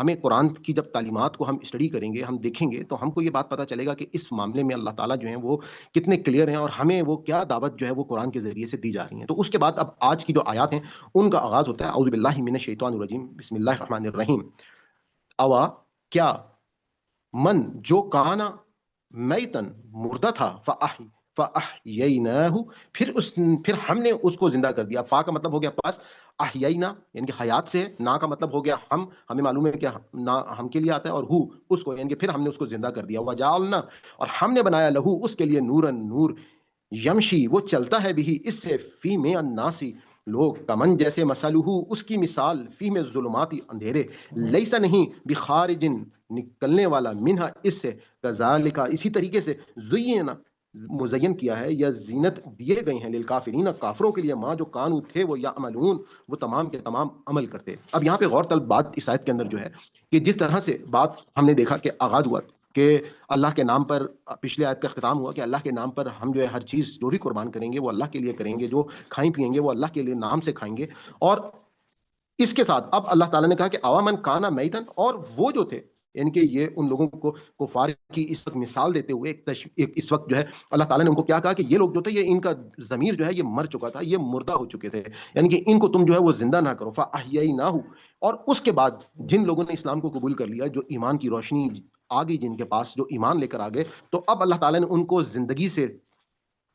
ہمیں قرآن کی جب تعلیمات کو ہم اسٹڈی کریں گے، ہم دیکھیں گے، تو ہم کو یہ بات پتہ چلے گا کہ اس معاملے میں اللہ تعالیٰ جو ہیں وہ کتنے کلیئر ہیں، اور ہمیں وہ کیا دعوت جو ہے وہ قرآن کے ذریعے سے دی جا رہی ہیں۔ تو اس کے بعد اب آج کی جو آیات ہیں ان کا آغاز ہوتا ہے، اعوذ باللہ من الشیطان الرجیم، بسم اللہ الرحمن الرحیم۔ اوا، کیا، من، جو، کانا، میتن، مردہ تھا، فاحییناہ، پھر ہم نے اس کو زندہ کر دیا۔ فا کا مطلب ہو گیا پاس، احیینا یعنی کہ حیات سے ہے، نا کا مطلب ہو گیا ہم، ہمیں معلوم ہے کہ نا ہم کے لیے آتا ہے، اور ہو اس کو یعنی کہ پھر ہم نے اس کو زندہ کر دیا۔ وجعلنا، اور ہم نے بنایا، لہو اس کے لیے، نورن، نور، یمشی وہ چلتا ہے، بھی اس سے، فی میں الناسی لوگ، کمن جیسے، مثلہ اس کی مثال، فی میں ظلماتی اندھیرے، لیسا نہیں، بخارجن نکلنے والا، منہا اس سے، کذالک اسی طریقے سے، زینا مزین کیا ہے یا زینت دیے گئے ہیں، للکافرین کافروں کے لیے، ماں جو کانو تھے وہ یعملون وہ تمام کے تمام عمل کرتے۔ اب یہاں پہ غور طلب بات اس آیت کے اندر جو ہے کہ جس طرح سے بات ہم نے دیکھا کہ آغاز ہوا کہ اللہ کے نام پر، پچھلے آیت کا اختتام ہوا کہ اللہ کے نام پر ہم جو ہے ہر چیز جو بھی قربان کریں گے وہ اللہ کے لیے کریں گے، جو کھائیں پیئیں گے وہ اللہ کے لیے نام سے کھائیں گے۔ اور اس کے ساتھ اب اللہ تعالیٰ نے کہا کہ عوامن کانا میتن، اور وہ جو تھے یعنی کہ یہ ان لوگوں کو کفار کی اس وقت مثال دیتے ہوئے ایک اس وقت جو ہے اللہ تعالیٰ نے ان کو کیا کہا کہ یہ لوگ جو تھے یہ ان کا ضمیر جو ہے یہ مر چکا تھا، یہ مردہ ہو چکے تھے، یعنی کہ ان کو تم جو ہے وہ زندہ نہ کرو، فاحییناہ۔ اور اس کے بعد جن لوگوں نے اسلام کو قبول کر لیا، جو ایمان کی روشنی آ گئی جن کے پاس، جو ایمان لے کر آ گئے، تو اب اللہ تعالیٰ نے ان کو زندگی سے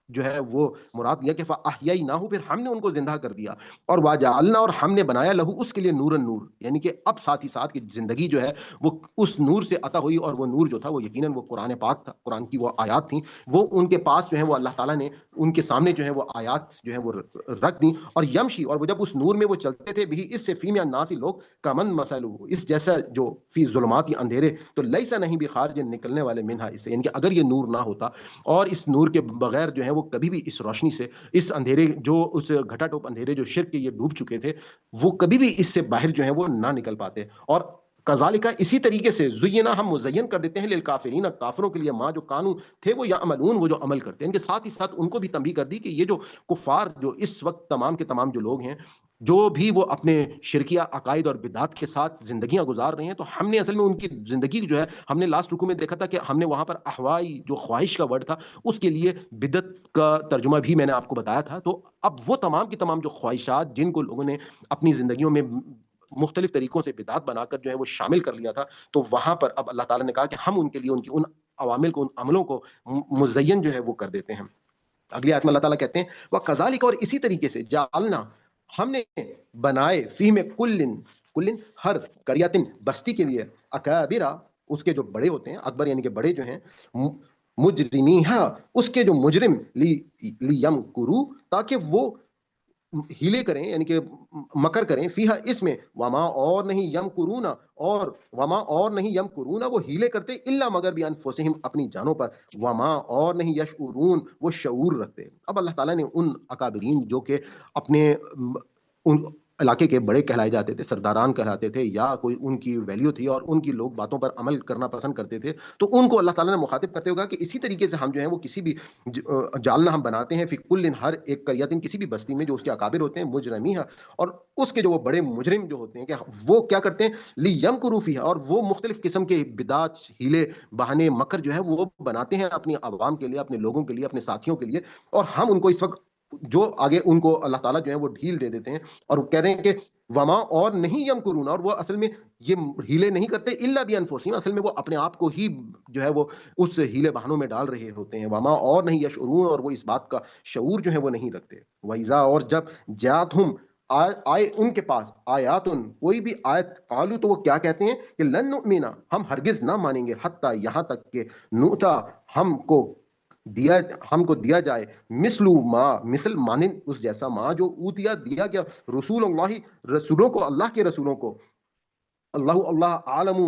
جو ہے وہ مراد لیا کہ فاحییناہ، پھر ہم نے ان کو زندہ کر دیا، اور واجعلنا، اور ہم نے بنایا، لہو اس کے لیے، نورن، نور، یعنی کہ اب ساتھ ہی ساتھ کی زندگی جو ہے وہ اس نور سے عطا ہوئی، اور وہ نور جو تھا وہ یقیناً وہ قرآن پاک تھا، قرآن کی وہ آیات تھیں، وہ ان کے پاس جو ہے وہ اللہ تعالیٰ نے ان کے سامنے جو ہے وہ آیات جو ہے وہ رکھ دیں، اور یمشی، اور وہ جب اس نور میں وہ چلتے تھے، بھی اس سے، فی میں الناس لوگ، کمن مثلہ اس جیسا، جو فی ظلمات اندھیرے، تو لیسا نہیں، بخارج نکلنے والے، منہا اس سے، یعنی کہ اگر یہ نور نہ ہوتا اور اس نور کے بغیر جو ہے وہ کبھی بھی اس روشنی سے، اس اندھیرے، جو اس گھٹا ٹوپ اندھیرے جو شرک کے یہ ڈوب چکے تھے، وہ کبھی بھی اس سے باہر جو ہے وہ نہ نکل پاتے۔ اور کذالک اسی طریقے سے، زینا ہم مزین کر دیتے ہیں، للکافرین کافروں کے لیے، ماں جو کانو تھے وہ یعملون وہ جو عمل کرتے ہیں، ان کے ساتھ ہی ساتھ ان کو بھی تنبیہ کر دی کہ یہ جو کفار جو اس وقت تمام کے تمام جو لوگ ہیں، جو بھی وہ اپنے شرکیہ عقائد اور بدعات کے ساتھ زندگیاں گزار رہے ہیں، تو ہم نے اصل میں ان کی زندگی جو ہے، ہم نے لاسٹ رکوع میں دیکھا تھا کہ ہم نے وہاں پر احوائی جو خواہش کا ورڈ تھا اس کے لیے بدعت کا ترجمہ بھی میں نے آپ کو بتایا تھا۔ تو اب وہ تمام کی تمام جو خواہشات جن کو لوگوں نے اپنی زندگیوں میں مختلف طریقوں سے بدعت بنا کر جو ہے وہ شامل کر لیا تھا، تو وہاں پر اب اللہ تعالیٰ نے کہا کہ ہم ان کے لیے ان کی ان عوامل کو، ان عملوں کو مزین جو ہے وہ کر دیتے ہیں۔ اگلی آیت میں اللہ تعالیٰ کہتے ہیں وَكَذَلِكَ، اور اسی طریقے سے، جعلنا ہم نے بنائے، فی میں کلن ہر، قریتن بستی کے لیے، اکابرا اس کے جو بڑے ہوتے ہیں، اکبر یعنی کہ بڑے جو ہیں، مجرمیہا اس کے جو مجرم، لیمکرو تاکہ وہ ہیلے کریں یعنی کہ مکر کریں، فیہا اس میں، وما اور نہیں، یم قرونا اور وما اور نہیں، یم قرونا وہ ہیلے کرتے، الا مگر بھی انفسہم اپنی جانوں پر، وما اور نہیں، یشعرون وہ شعور رکھتے۔ اب اللہ تعالیٰ نے ان اکابرین جو کہ اپنے ان علاقے کے بڑے کہلائے جاتے تھے، سرداران کہلاتے تھے، یا کوئی ان کی ویلیو تھی اور ان کی لوگ باتوں پر عمل کرنا پسند کرتے تھے، تو ان کو اللہ تعالیٰ نے مخاطب کرتے ہوگا کہ اسی طریقے سے ہم جو ہیں وہ کسی بھی جالنا ہم بناتے ہیں، فی کل ہر ایک قریتن کسی بھی بستی میں جو اس کے اکابر ہوتے ہیں، مجرمیہ اور اس کے جو وہ بڑے مجرم جو ہوتے ہیں کہ وہ کیا کرتے ہیں، لیمکروا فیہا اور وہ مختلف قسم کے بدعات، ہیلے، بہانے، مکر جو ہے وہ بناتے ہیں اپنی عوام کے لیے، اپنے لوگوں کے لیے، اپنے ساتھیوں کے لیے، اور ہم ان کو اس وقت جو آگے ان کو اللہ تعالیٰ جو ہے وہ ڈھیل دے دیتے ہیں، اور وہ کہہ رہے ہیں کہ وما اور نہیں، یمکرون اور وہ اصل میں یہ ہیلے نہیں کرتے، الا بانفسہم اصل میں وہ اپنے آپ کو ہی جو ہے وہ اس ہیلے بہانوں میں ڈال رہے ہوتے ہیں، وما اور نہیں، یشعرون اور وہ اس بات کا شعور جو ہے وہ نہیں رکھتے۔ وَإِذَا اور جب جاءتہم آئے ان کے پاس، آیاتن کوئی بھی آیت، قالو تو وہ کیا کہتے ہیں کہ لن نؤمنا ہم ہرگز نہ مانیں گے، حتی یہاں تک کہ نؤتا ہم کو دیا جائے، مثل مانند اس جیسا، ماں جو اوتیا دیا گیا، رسول اللہ رسولوں کو، اللہ کے رسولوں کو، اللہ عالم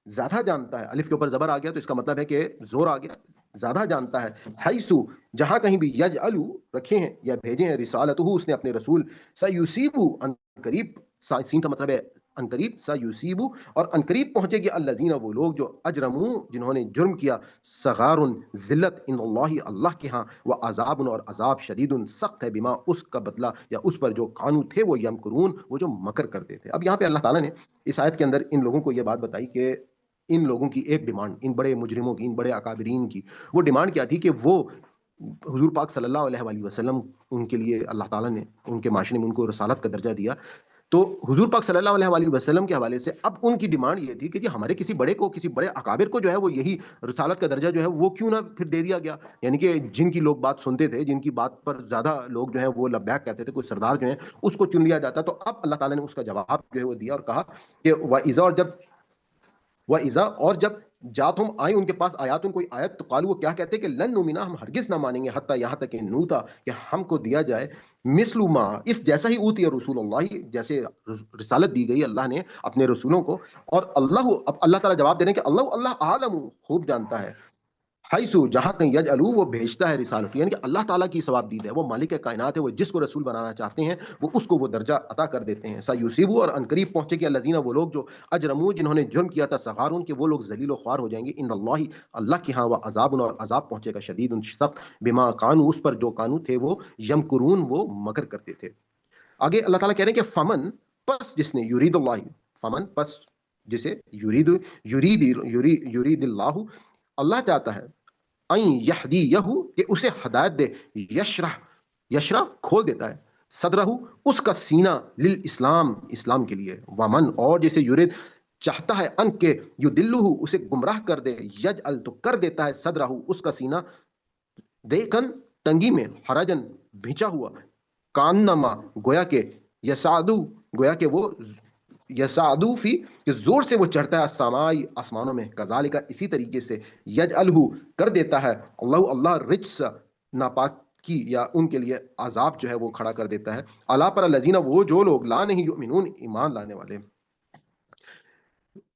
زیادہ جانتا ہے، الف کے اوپر زبر آ گیا تو اس کا مطلب ہے کہ زور آ گیا، زیادہ جانتا ہے، حیثو جہاں کہیں بھی، یجعلو رکھے ہیں یا بھیجے ہیں، رسالتہ اس نے اپنے رسول، سیصیب ان قریب، سین کا مطلب ہے انقریب سیصیب، اور انقریب پہنچے گی الذین وہ لوگ جو اجرمو جنہوں نے جرم کیا، صغار ذلت ان اللہ اللہ کے ہاں، وہ عذاب اور عذاب شدید سخت ہے، بما اس کا بدلہ یا اس پر جو قانو تھے وہ یمکرون وہ جو مکر کرتے تھے۔ اب یہاں پہ اللہ تعالیٰ نے اس آیت کے اندر ان لوگوں کو یہ بات بتائی کہ ان لوگوں کی ایک ڈیمانڈ، ان بڑے مجرموں کی، ان بڑے اکابرین کی، وہ ڈیمانڈ کیا تھی کہ وہ حضور پاک صلی اللہ علیہ وآلہ وسلم، ان کے لیے اللہ تعالیٰ نے ان کے معاشرے میں ان کو رسالت کا درجہ دیا، تو حضور پاک صلی اللہ علیہ وآلہ وسلم کے حوالے سے اب ان کی ڈیمانڈ یہ تھی کہ جی ہمارے کسی بڑے کو، کسی بڑے اکابر کو جو ہے وہ یہی رسالت کا درجہ جو ہے وہ کیوں نہ پھر دے دیا گیا، یعنی کہ جن کی لوگ بات سنتے تھے، جن کی بات پر زیادہ لوگ جو ہیں وہ لبیک کہتے تھے، کوئی سردار جو ہیں اس کو چن لیا جاتا۔ تو اب اللہ تعالیٰ نے اس کا جواب جو ہے وہ دیا اور کہا کہ وَإِذَا، اور جب جات ہم آئیں ان کے پاس آیات، ان کوئی آیت، تو قالوا وہ کیا کہتے ہیں کہ لن نؤمنا، ہم ہرگز نہ مانیں گے، حتیٰ یہاں تک کہ نوتا کہ ہم کو دیا جائے، مثل ما اس جیسا ہی اوتی رسول اللہ، جیسے رسالت دی گئی اللہ نے اپنے رسولوں کو، اور اللہ، اب اللہ تعالیٰ جواب دے رہے ہیں کہ اللہ عالم خوب جانتا ہے، حیثو جہاں کہیں یجعلو وہ بھیجتا ہے رسالت، یعنی کہ اللہ تعالیٰ کی ثواب دید ہے، وہ مالک کائنات ہے، وہ جس کو رسول بنانا چاہتے ہیں وہ اس کو وہ درجہ عطا کر دیتے ہیں۔ سیصیبو اور انقریب پہنچے گی الذین وہ لوگ جو اجرمو جنہوں نے جرم کیا تھا، صغارون کہ وہ لوگ ذلیل و خوار ہو جائیں گے، ان اللہ اللہ کے ہاں، وہ عذاب اور عذاب پہنچے گا شدید سخت، بما کانوا اس پر جو کانو تھے وہ یمکرون وہ مکر کرتے تھے۔ آگے اللہ تعالیٰ کہہ رہے ہیں کہ فمن پس جس نے، یرید اللہ، فمن پس جسے، یرید اللہ اللہ چاہتا ہے، این یہدیہ کہ اسے ہدایت دے، یشرح کھول دیتا ہے، صدرہ اس کا سینہ، للاسلام اسلام کے لیے، ومن اور جسے یرید چاہتا ہے ان کے یدلہ اسے گمراہ کر دے، یجعل تو کر دیتا ہے، صدرہ اس کا سینہ، دیکن تنگی میں، حرجن بھیچا ہوا، کانما گویا کہ یسعدو گویا کہ وہ یسعدو فی کہ زور سے وہ چڑھتا ہے، السمائی آسمانوں میں، کذالک اسی طریقے سے، یجعلہ کر دیتا ہے اللہ رجس ناپاکی یا ان کے لیے عذاب جو ہے وہ کھڑا کر دیتا ہے، الا پر الذین وہ جو لوگ لا نہیں یؤمنون ایمان لانے والے۔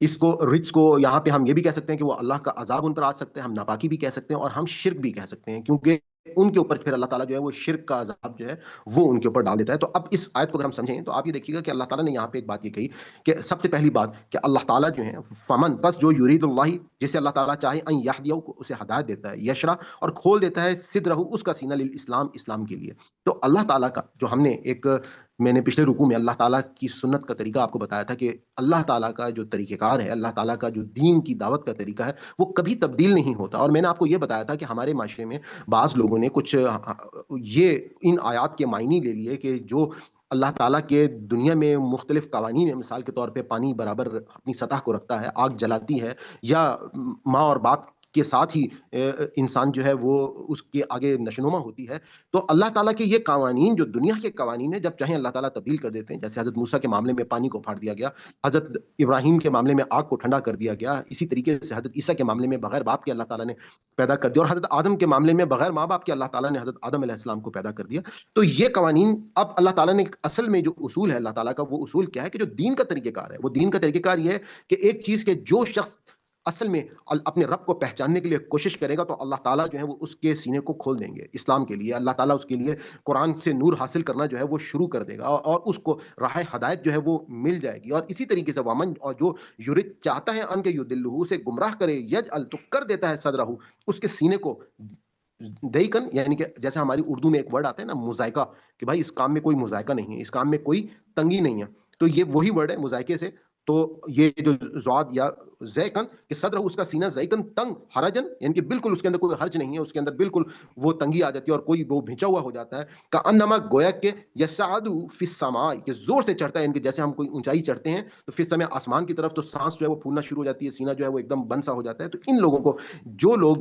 اس کو رچ کو یہاں پہ ہم یہ بھی کہہ سکتے ہیں کہ وہ اللہ کا عذاب ان پر آ سکتے ہیں، ہم ناپاکی بھی کہہ سکتے ہیں، اور ہم شرک بھی کہہ سکتے ہیں، کیونکہ ان کے اوپر پھر اللہ تعالیٰ جو ہے وہ شرک کا عذاب جو ہے وہ ان کے اوپر ڈال دیتا ہے۔ تو اب اس آیت کو اگر ہم سمجھیں تو آپ یہ دیکھیے گا کہ اللہ تعالیٰ نے یہاں پہ ایک بات یہ کہی کہ سب سے پہلی بات کہ اللہ تعالیٰ جو ہے فمن پس جو یرید اللہ جسے اللہ تعالیٰ چاہے ان یہدیہ اسے ہدایت دیتا ہے، یشرح اور کھول دیتا ہے، صدرہ اس کا سینہ، للاسلام اسلام کے لیے۔ تو اللہ تعالیٰ کا جو ہم نے ایک، میں نے پچھلے رکوع میں اللہ تعالیٰ کی سنت کا طریقہ آپ کو بتایا تھا کہ اللہ تعالیٰ کا جو طریقہ کار ہے، اللہ تعالیٰ کا جو دین کی دعوت کا طریقہ ہے وہ کبھی تبدیل نہیں ہوتا، اور میں نے آپ کو یہ بتایا تھا کہ ہمارے معاشرے میں بعض لوگوں نے کچھ یہ ان آیات کے معنی لے لیے کہ جو اللہ تعالیٰ کے دنیا میں مختلف قوانین ہیں، مثال کے طور پہ پانی برابر اپنی سطح کو رکھتا ہے، آگ جلاتی ہے، یا ماں اور باپ کے ساتھ ہی انسان جو ہے وہ اس کے آگے نشونما ہوتی ہے، تو اللہ تعالیٰ کے یہ قوانین جو دنیا کے قوانین ہیں، جب چاہیں اللہ تعالیٰ تبدیل کر دیتے ہیں، جیسے حضرت موسیٰ کے معاملے میں پانی کو پھاڑ دیا گیا، حضرت ابراہیم کے معاملے میں آگ کو ٹھنڈا کر دیا گیا، اسی طریقے سے حضرت عیسیٰ کے معاملے میں بغیر باپ کے اللہ تعالیٰ نے پیدا کر دیا، اور حضرت آدم کے معاملے میں بغیر ماں باپ کے اللہ تعالیٰ نے حضرت آدم علیہ السلام کو پیدا کر دیا۔ تو یہ قوانین اب اللہ تعالیٰ نے اصل میں جو اصول ہے اللہ تعالیٰ کا، وہ اصول کیا ہے کہ جو دین کا طریقہ کار ہے، وہ دین کا طریقہ کار یہ ہے کہ ایک چیز کے جو شخص اصل میں اپنے رب کو پہچاننے کے لیے کوشش کرے گا تو اللہ تعالیٰ جو ہے وہ اس کے سینے کو کھول دیں گے اسلام کے لیے، اللہ تعالیٰ اس کے لیے قرآن سے نور حاصل کرنا جو ہے وہ شروع کر دے گا، اور اس کو راہ ہدایت جو ہے وہ مل جائے گی۔ اور اسی طریقے سے وامن اور جو یرید چاہتا ہے ان کے یدلہ سے گمراہ کرے، یجعل تو کر دیتا ہے، صدرہ اس کے سینے کو، دیکن یعنی کہ جیسے ہماری اردو میں ایک ورڈ آتا ہے نا مذائقہ، کہ بھائی اس کام میں کوئی مذائقہ نہیں ہے، اس کام میں کوئی تنگی نہیں ہے، تو یہ وہی ورڈ ہے مذائقے سے۔ تو یہ جو زواد یا زیکن کہ صدر اس کا سینہ، زیکن تنگ، حرجن یعنی کہ بالکل اس کے اندر کوئی حرج نہیں ہے، اس کے اندر بالکل وہ تنگی آ جاتی ہے اور کوئی وہ بھیجا ہوا ہو جاتا ہے، کا انما گویا کہ یسعد فی السماء کہ زور سے چڑھتا ہے، یعنی کہ جیسے ہم کوئی اونچائی چڑھتے ہیں تو فی السماء آسمان کی طرف، تو سانس جو ہے وہ پھولنا شروع ہو جاتی ہے، سینہ جو ہے وہ ایک دم بند سا ہو جاتا ہے۔ تو ان لوگوں کو، جو لوگ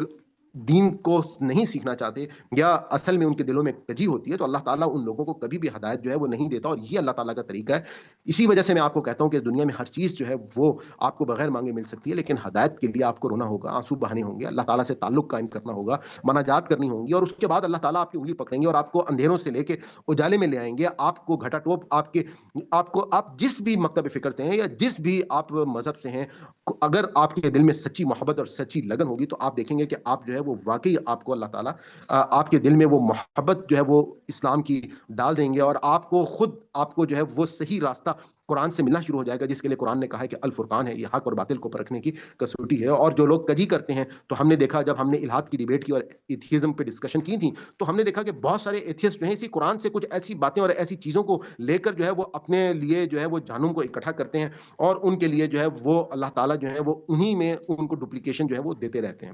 دین کو نہیں سیکھنا چاہتے یا اصل میں ان کے دلوں میں کجی ہوتی ہے، تو اللہ تعالیٰ ان لوگوں کو کبھی بھی ہدایت جو ہے وہ نہیں دیتا، اور یہ اللہ تعالیٰ کا طریقہ ہے۔ اسی وجہ سے میں آپ کو کہتا ہوں کہ دنیا میں ہر چیز جو ہے وہ آپ کو بغیر مانگے مل سکتی ہے، لیکن ہدایت کے لیے آپ کو رونا ہوگا، آنسو بہانے ہوں گے، اللہ تعالیٰ سے تعلق قائم کرنا ہوگا، مناجات کرنی ہوں گی، اور اس کے بعد اللہ تعالیٰ آپ کی انگلی پکڑیں گے اور آپ کو اندھیروں سے لے کے اجالے میں لے آئیں گے، آپ کو گھٹا ٹوپ، آپ جس بھی مکتب فکر سے ہیں یا جس بھی آپ مذہب سے ہیں، اگر آپ کے دل میں سچی محبت اور سچی لگن ہوگی تو آپ دیکھیں گے کہ آپ جو ہے وہ واقعی آپ کو اللہ تعالیٰ آپ کے دل میں وہ محبت جو ہے وہ اسلام کی ڈال دیں گے، اور آپ کو خود آپ کو جو ہے وہ صحیح راستہ قرآن سے ملنا شروع ہو جائے گا، جس کے لیے قرآن نے کہا ہے کہ الفرقان ہے، یہ حق اور باطل کو پرکھنے کی کسوٹی ہے۔ اور جو لوگ کجی کرتے ہیں، تو ہم نے دیکھا جب ہم نے الحاد کی ڈیبیٹ کی اور ایتھیزم پہ ڈسکشن کی تھی، تو ہم نے دیکھا کہ بہت سارے ایتھیسٹ جو ہیں اسی قرآن سے کچھ ایسی باتیں اور ایسی چیزوں کو لے کر جو ہے وہ اپنے لیے جو ہے وہ جہنم کو اکٹھا کرتے ہیں، اور ان کے لیے جو ہے وہ اللہ تعالیٰ جو ہے وہ انہی میں ان کو ڈپلیکیشن جو ہے وہ دیتے رہتے ہیں۔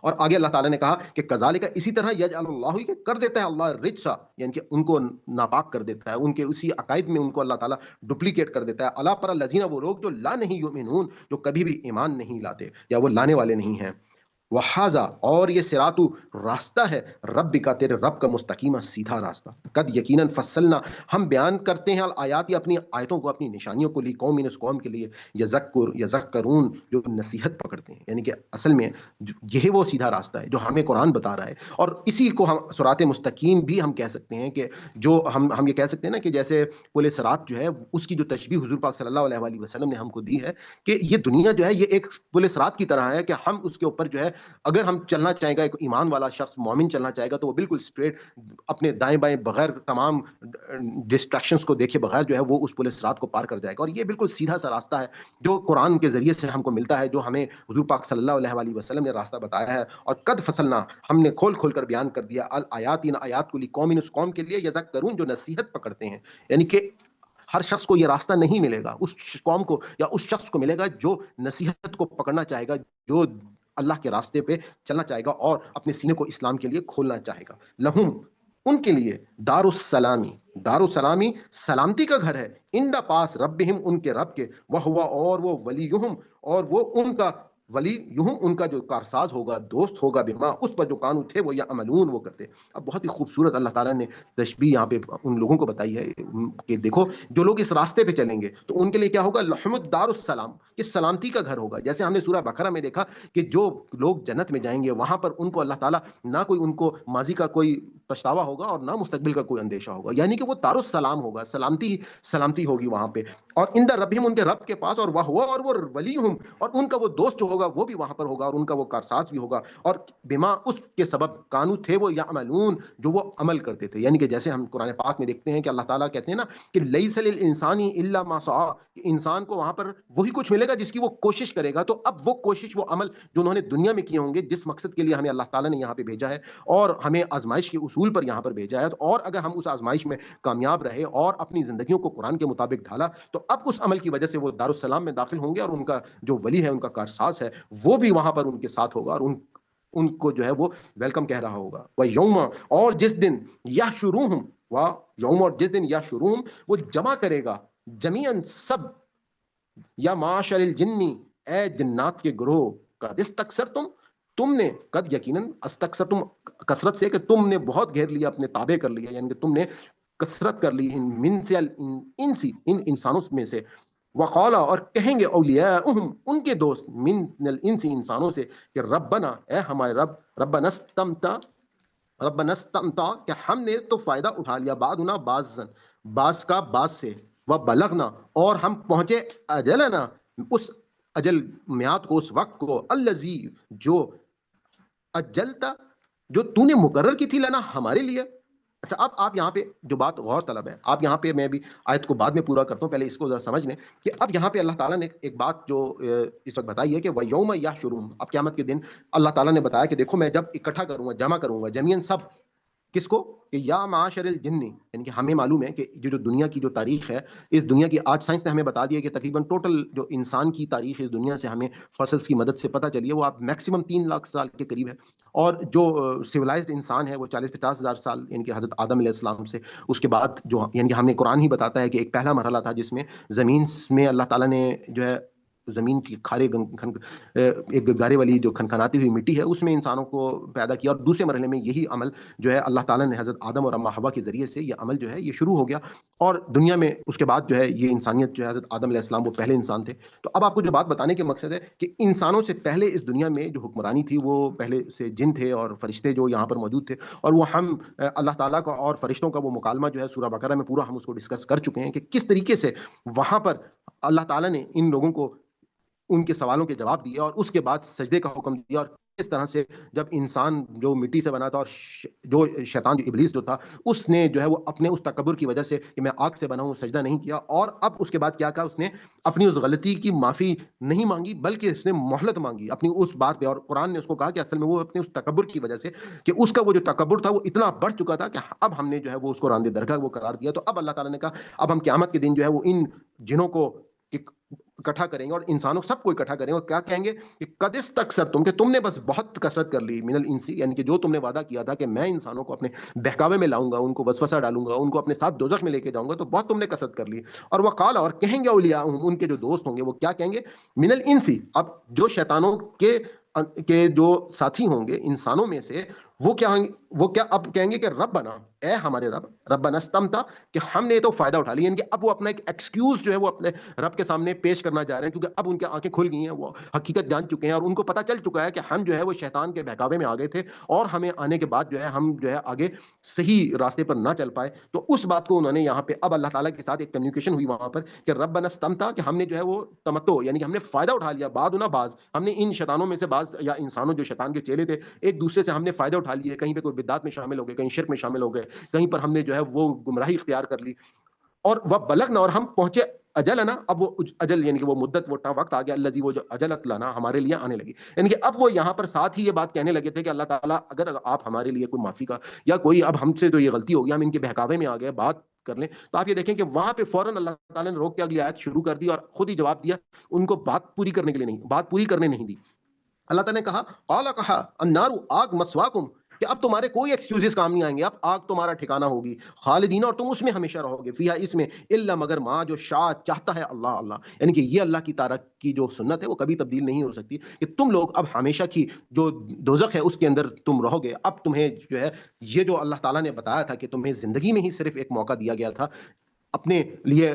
اور آگے اللہ تعالیٰ نے کہا کہ کذالک، اسی طرح یجعل اللہ، کہ کر دیتا ہے اللہ رجسا، یعنی کہ ان کو ناپاک کر دیتا ہے، ان کے اسی عقائد میں ان کو اللہ تعالیٰ ڈپلیکیٹ کر دیتا ہے۔ الا پر الذین، وہ لوگ جو لا نہیں یؤمنون، جو کبھی بھی ایمان نہیں لاتے یا وہ لانے والے نہیں ہیں۔ وحاذا، اور یہ صراط، راستہ ہے، رب کا، تیرے رب کا، مستقیمہ، سیدھا راستہ، قد یقیناً فصلنا، ہم بیان کرتے ہیں الآیات، اپنی آیتوں کو، اپنی نشانیوں کو، لی قوم، اس قوم کے لیے، یذکرون، جو نصیحت پکڑتے ہیں، یعنی کہ اصل میں یہ وہ سیدھا راستہ ہے جو ہمیں قرآن بتا رہا ہے۔ اور اسی کو ہم صراط مستقیم بھی ہم کہہ سکتے ہیں، کہ جو ہم یہ کہہ سکتے ہیں نا کہ جیسے پل صراط جو ہے اس کی جو تشبیہ حضور پاک صلی اللہ علیہ وآلہ وسلم نے ہم کو دی ہے، کہ یہ دنیا جو ہے یہ ایک پل صراط کی طرح ہے، کہ ہم اس کے اوپر جو ہے اگر ہم چلنا چاہیں گا، ایک ایمان والا شخص مومن چلنا چاہے گا، تو وہ بالکل اسٹریٹ اپنے دائیں بائیں بغیر تمام ڈسٹریکشنز کو دیکھے بغیر جو ہے وہ اس پل صراط کو پار کر جائے گا۔ اور یہ بالکل سیدھا سا راستہ ہے جو قرآن کے ذریعے سے ہم کو ملتا ہے، جو ہمیں حضور پاک صلی اللہ علیہ وآلہ وسلم نے راستہ بتایا ہے۔ اور قد فصلنا، ہم نے کھول کھول کر بیان کر دیا، الآیات، ان آیات کو، لی قوم، اس قوم کے لیے، یذکرون، جو نصیحت پکڑتے ہیں، یعنی کہ ہر شخص کو یہ راستہ نہیں ملے گا، اس قوم کو یا اس شخص کو ملے گا جو نصیحت کو پکڑنا چاہے گا، جو اللہ کے راستے پہ چلنا چاہے گا اور اپنے سینے کو اسلام کے لیے کھولنا چاہے گا۔ لہم، ان کے لیے، دار السلامی، دار السلامی، سلامتی کا گھر ہے، ان دا پاس، ربہم، ان کے رب کے، وہ ہوا، اور وہ ولیہم، اور وہ ان کا ولی، یہم، ان کا جو کارساز ہوگا، دوست ہوگا، بما، اس پر جو کانو تھے وہ یا عملون، وہ کرتے۔ اب بہت ہی خوبصورت اللہ تعالیٰ نے تشبیہ یہاں پہ ان لوگوں کو بتائی ہے کہ دیکھو جو لوگ اس راستے پہ چلیں گے تو ان کے لیے کیا ہوگا، لحم الدار السلام، یہ سلامتی کا گھر ہوگا۔ جیسے ہم نے سورہ بقرہ میں دیکھا کہ جو لوگ جنت میں جائیں گے وہاں پر ان کو اللہ تعالیٰ نہ کوئی ان کو ماضی کا کوئی پچھتاوا ہوگا اور نہ مستقبل کا کوئی اندیشہ ہوگا، یعنی کہ وہ دار السلام ہوگا، سلامتی سلامتی ہوگی وہاں پہ۔ اور ان دا ربہم، ان کے رب کے پاس، اور وہ ہوا، اور وہ ولیہم، اور ان کا وہ دوست جو ہوگا وہ بھی وہاں پر ہوگا، اور ان کا وہ کارساز بھی ہوگا، اور بما، اس کے سبب، کانو تھے وہ، یعملون، جو وہ عمل کرتے تھے۔ یعنی کہ جیسے ہم قرآن پاک میں دیکھتے ہیں کہ اللہ تعالیٰ کہتے ہیں نا کہ لیس للانسان الا ما سعی، کہ انسان کو وہاں پر وہی کچھ ملے گا جس کی وہ کوشش کرے گا۔ تو اب وہ کوشش، وہ عمل جو انہوں نے دنیا میں کیے ہوں گے، جس مقصد کے لیے ہمیں اللہ تعالیٰ نے یہاں پہ بھیجا ہے اور ہمیں آزمائش کے اصول پر یہاں پر بھیجا ہے، اور اگر ہم اس آزمائش میں کامیاب رہے اور اپنی زندگیوں کو قرآن کے مطابق ڈھالا، تو اب اس عمل کی وجہ سے وہ دارالسلام میں داخل ہوں گے، اور ان کا جو ولی ہے، ان کا کارساز ہے، وہ بھی وہاں پر ان کے ساتھ ہوگا، اور ان کو جو ہے وہ ویلکم کہہ رہا ہوگا۔ وہ یوم، اور جس دن، یحشروہم، وہ یوم، اور جس دن، یحشروہم، وہ جمع کرے گا، جمیعاً، سب، یا معاشر الجنی، اے جنات کے گروہ، قد استکثرتم، تم نے، قد یقیناً، استکثرتم، کثرت سے، کہ تم نے بہت گھیر لیا، اپنے تابع کر لیا، یعنی کہ تم نے کثرت کر لی، من سے، انسی، ان انسانوں میں سے، وقالا، اور کہیں گے، اولیاءہم، ان کے دوست، من الانسی، انسانوں سے، کہ ربنا، اے ہمارے رب، ربنا استمتع، ربنا استمتع، کہ ہم نے تو فائدہ اٹھا لیا، بعضنا بعضا، بعض کا بعض سے، وبلغنا، اور ہم پہنچے، اجلنا، اس اجل میعاد کو، اس وقت کو، الذی، جو اجلتا، جو تو نے مقرر کی تھی، لنا، ہمارے لیے۔ اچھا، اب آپ یہاں پہ جو بات غور طلب ہے، آپ یہاں پہ، میں بھی آیت کو بعد میں پورا کرتا ہوں، پہلے اس کو ذرا سمجھ لیں کہ اب یہاں پہ اللہ تعالیٰ نے ایک بات جو اس وقت بتائی ہے کہ وَيَوْمَ يَحْشُرُهُمْ، اب قیامت کے دن اللہ تعالیٰ نے بتایا کہ دیکھو میں جب اکٹھا کروں گا، جمع کروں گا، جمیعاً، سب، کس کو، کہ یا معاشر الجن، یعنی کہ ہمیں معلوم ہے کہ جو دنیا کی جو تاریخ ہے، اس دنیا کی، آج سائنس نے ہمیں بتا دیا کہ تقریباً ٹوٹل جو انسان کی تاریخ اس دنیا سے ہمیں فصلز کی مدد سے پتہ چلی ہے، وہ آپ میکسیمم 3 لاکھ سال کے قریب ہے، اور جو سویلائزڈ انسان ہے وہ 40-50 ہزار سال، یعنی کہ حضرت آدم علیہ السلام سے اس کے بعد جو، یعنی کہ ہمیں قرآن ہی بتاتا ہے کہ ایک پہلا مرحلہ تھا جس میں زمین میں اللہ تعالیٰ نے جو ہے زمین کی کھارے ایک گارے والی جو کھنکھناتی ہوئی مٹی ہے اس میں انسانوں کو پیدا کیا، اور دوسرے مرحلے میں یہی عمل جو ہے اللہ تعالیٰ نے حضرت آدم اور اما حوا کے ذریعے سے یہ عمل جو ہے یہ شروع ہو گیا، اور دنیا میں اس کے بعد جو ہے یہ انسانیت جو ہے، حضرت آدم علیہ السلام وہ پہلے انسان تھے۔ تو اب آپ کو جو بات بتانے کے مقصد ہے کہ انسانوں سے پہلے اس دنیا میں جو حکمرانی تھی وہ پہلے سے جن تھے اور فرشتے جو یہاں پر موجود تھے، اور وہ ہم اللہ تعالیٰ کا اور فرشتوں کا وہ مکالمہ جو ہے سورہ بقرہ میں پورا ہم اس کو ڈسکس کر چکے ہیں کہ کس طریقے سے وہاں پر اللہ تعالیٰ نے ان لوگوں کو ان کے سوالوں کے جواب دیے، اور اس کے بعد سجدے کا حکم دیا، اور اس طرح سے جب انسان جو مٹی سے بنا تھا اور جو شیطان جو ابلیس جو تھا اس نے جو ہے وہ اپنے اس تکبر کی وجہ سے کہ میں آگ سے بنا ہوں سجدہ نہیں کیا، اور اب اس کے بعد کیا کہا اس نے، اپنی اس غلطی کی معافی نہیں مانگی بلکہ اس نے مہلت مانگی اپنی اس بات پہ، اور قرآن نے اس کو کہا کہ اصل میں وہ اپنے اس تکبر کی وجہ سے کہ اس کا وہ جو تکبر تھا وہ اتنا بڑھ چکا تھا کہ اب ہم نے جو ہے وہ اس کو راندے درگاہ وہ قرار دیا، تو اب اللہ تعالیٰ نے کہا اب ہم قیامت کے دن جو ہے وہ ان جنوں کو اکٹھا کریں گے اور انسانوں سب کو اکٹھا کریں گے، اور کیا کہیں گے کہ قد استکثرتم، کہ تم نے بس بہت کثرت کر لی، من الانسی، یعنی کہ جو تم نے وعدہ کیا تھا کہ میں انسانوں کو اپنے بہکاوے میں لاؤں گا، ان کو وسوسہ ڈالوں گا، ان کو اپنے ساتھ دوزخ میں لے کے جاؤں گا، تو بہت تم نے کثرت کر لی۔ اور وہ قال، اور کہیں گے اولیاءہم، ان کے جو دوست ہوں گے وہ کیا کہیں گے، من الانسی، اب جو شیطانوں کے جو ساتھی ہوں گے انسانوں میں سے، وہ کیا اب کہیں گے کہ ربنا، اے ہمارے رب، ربنا استمتع، کہ ہم نے تو فائدہ اٹھا لیا، یعنی کہ اب وہ اپنا ایک ایکسکیوز جو ہے وہ اپنے رب کے سامنے پیش کرنا جا رہے ہیں، کیونکہ اب ان کی آنکھیں کھل گئی ہیں، وہ حقیقت جان چکے ہیں اور ان کو پتہ چل چکا ہے کہ ہم جو ہے وہ شیطان کے بہکاوے میں آ گئے تھے، اور ہمیں آنے کے بعد جو ہے ہم جو ہے آگے صحیح راستے پر نہ چل پائے، تو اس بات کو انہوں نے یہاں پہ اب اللہ تعالیٰ کے ساتھ ایک کمیونیکیشن ہوئی وہاں پر کہ ربنا استمتع، کہ ہم نے جو ہے وہ تمتع، یعنی کہ ہم نے فائدہ اٹھا لیا، بعد نہ بعض، ہم نے ان شیطانوں میں سے بعض یا انسانوں جو شیطان کے چیلے تھے ایک دوسرے سے ہم نے فائدہ اٹھا لیے، کہیں پہ کوئی بدعات میں شامل ہو گئے، کہیں شرک میں شامل ہو گئے، کہیں پر ہم نے جو ہے وہ گمراہی اختیار کر لی، اور وہ بلغنا، اور ہم پہنچے اجلنا، اب وہ اجل یعنی کہ وہ مدت، وہ وقت آ گیا، الذی، وہ جو اجلت لنا ہمارے لیے آنے لگی، یعنی کہ اب وہ یہاں پر ساتھ ہی یہ بات کہنے لگے تھے کہ اللہ تعالیٰ اگر آپ ہمارے لیے کوئی معافی کا یا کوئی، اب ہم سے تو یہ غلطی ہو گئی، ہم ان کے بہکاوے میں آ گئے، بات کر لیں، تو آپ یہ دیکھیں کہ وہاں پہ فوراً اللہ تعالیٰ نے روک کے اگلی آیت شروع کر دی اور خود ہی جواب دیا، ان کو بات پوری کرنے کے لیے نہیں، بات پوری کرنے نہیں دی۔ اللہ تعالیٰ نے کہا قال، کہا النار، آگ، مسواکم، کہ اب تمہارے کوئی ایکسکیوزز کام نہیں آئیں گے، اب آگ تمہارا ٹھکانہ ہوگی، خالدین، اور تم اس میں ہمیشہ رہو گے، فیہا، اس میں، الا، مگر ما، جو شاء، چاہتا ہے اللہ، یعنی کہ یہ اللہ کی تارک کی جو سنت ہے وہ کبھی تبدیل نہیں ہو سکتی کہ تم لوگ اب ہمیشہ کی جو دوزخ ہے اس کے اندر تم رہو گے۔ اب تمہیں جو ہے یہ جو اللہ تعالیٰ نے بتایا تھا کہ تمہیں زندگی میں ہی صرف ایک موقع دیا گیا تھا اپنے لیے،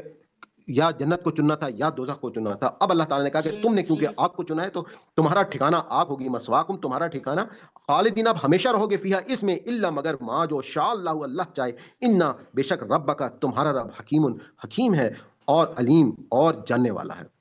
یا جنت کو چننا تھا یا دوزخ کو چننا تھا، اب اللہ تعالیٰ نے کہا کہ تم نے کیونکہ آگ کو چنا ہے تو تمہارا ٹھکانہ آگ ہوگی، مسواکم، تمہارا ٹھکانہ، خالدین، اب ہمیشہ رہو گے، فیہا، اس میں، الا، مگر ما، جو شاء اللہ، اللہ چاہے، انا، بے شک، ربک، تمہارا رب، حکیم، حکیم ہے، اور علیم، اور جاننے والا ہے۔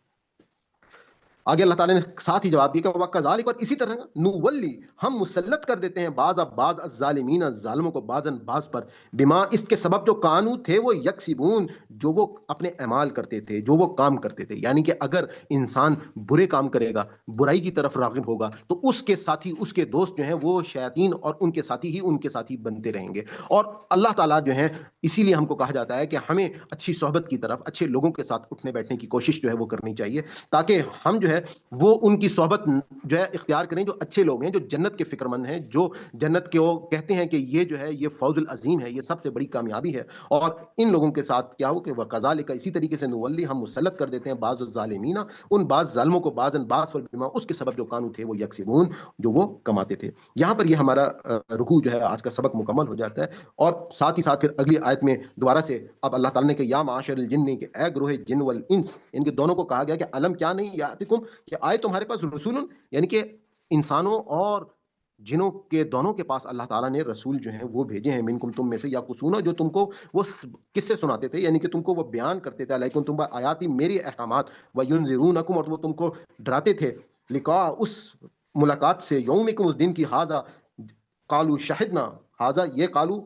آگے اللہ تعالیٰ نے ساتھ ہی جواب دیا کہ وَكَذَلِكَ، اور اسی طرح نُوَلِّ، ہم مسلط کر دیتے ہیں بعض الظالمین، ظالموں کو، بعضاً بعض پر، بما، اس کے سبب جو کانو تھے وہ یکسبون، جو وہ اپنے اعمال کرتے تھے، جو وہ کام کرتے تھے، یعنی کہ اگر انسان برے کام کرے گا، برائی کی طرف راغب ہوگا، تو اس کے ساتھی، اس کے دوست جو ہیں وہ شیاطین اور ان کے ساتھی ہی ان کے ساتھی بنتے رہیں گے، اور اللہ تعالیٰ جو ہے اسی لیے ہم کو کہا جاتا ہے کہ ہمیں اچھی صحبت کی طرف، اچھے لوگوں کے ساتھ اٹھنے بیٹھنے کی کوشش جو ہے وہ کرنی چاہیے، تاکہ ہم جو ہے وہ ان کی صحبت جو ہے اختیار کریں جو اچھے لوگ ہیں، جو جنت کے فکر مند ہیں، جو جنت کے وہ کہتے ہیں کہ یہ جو ہے یہ فوز العظیم ہے، یہ سب سے بڑی کامیابی ہے، اور ان لوگوں کے ساتھ کیا ہو کہ وَكَذَلِكَ، اسی طریقے سے نولی، ہم مسلط کر دیتے ہیں بعض الظالمین، ان بعض ظالموں کو، بعضاً بعض پر، بما، اس کے سبب جو کانو تھے وہ یکسبون، جو وہ کماتے تھے۔ یہاں پر یہ ہمارا رکوع جو ہے آج کا سبق مکمل ہو جاتا ہے، اور ساتھ ہی ساتھ پھر اگلی آیت میں دوبارہ سے اب اللہ تعالیٰ نے کہ یا معاشر الجن، کہ اے گروہ جن والانس، ان کے دونوں کو کہا گیا کہ علم، کیا نہیں یاتکم، کہ آئے تمہارے پاس رسول، یعنی کہ انسانوں اور جنوں کے دونوں کے پاس اللہ تعالیٰ نے رسول جو ہیں وہ بھیجے ہیں، منکم، تم میں سے، یا کسونا، جو تم کو وہ قصے سناتے تھے، یعنی کہ تم کو وہ بیان کرتے تھے، علیکم، تم پر آیاتی، میری احکامات، وینذرونکم، اور وہ تم کو ڈراتے تھے، لقاء، اس ملاقات سے، یومکم، اس دن کی، ھذا، قالوا شہدنا، ھذا، یہ، قالوا،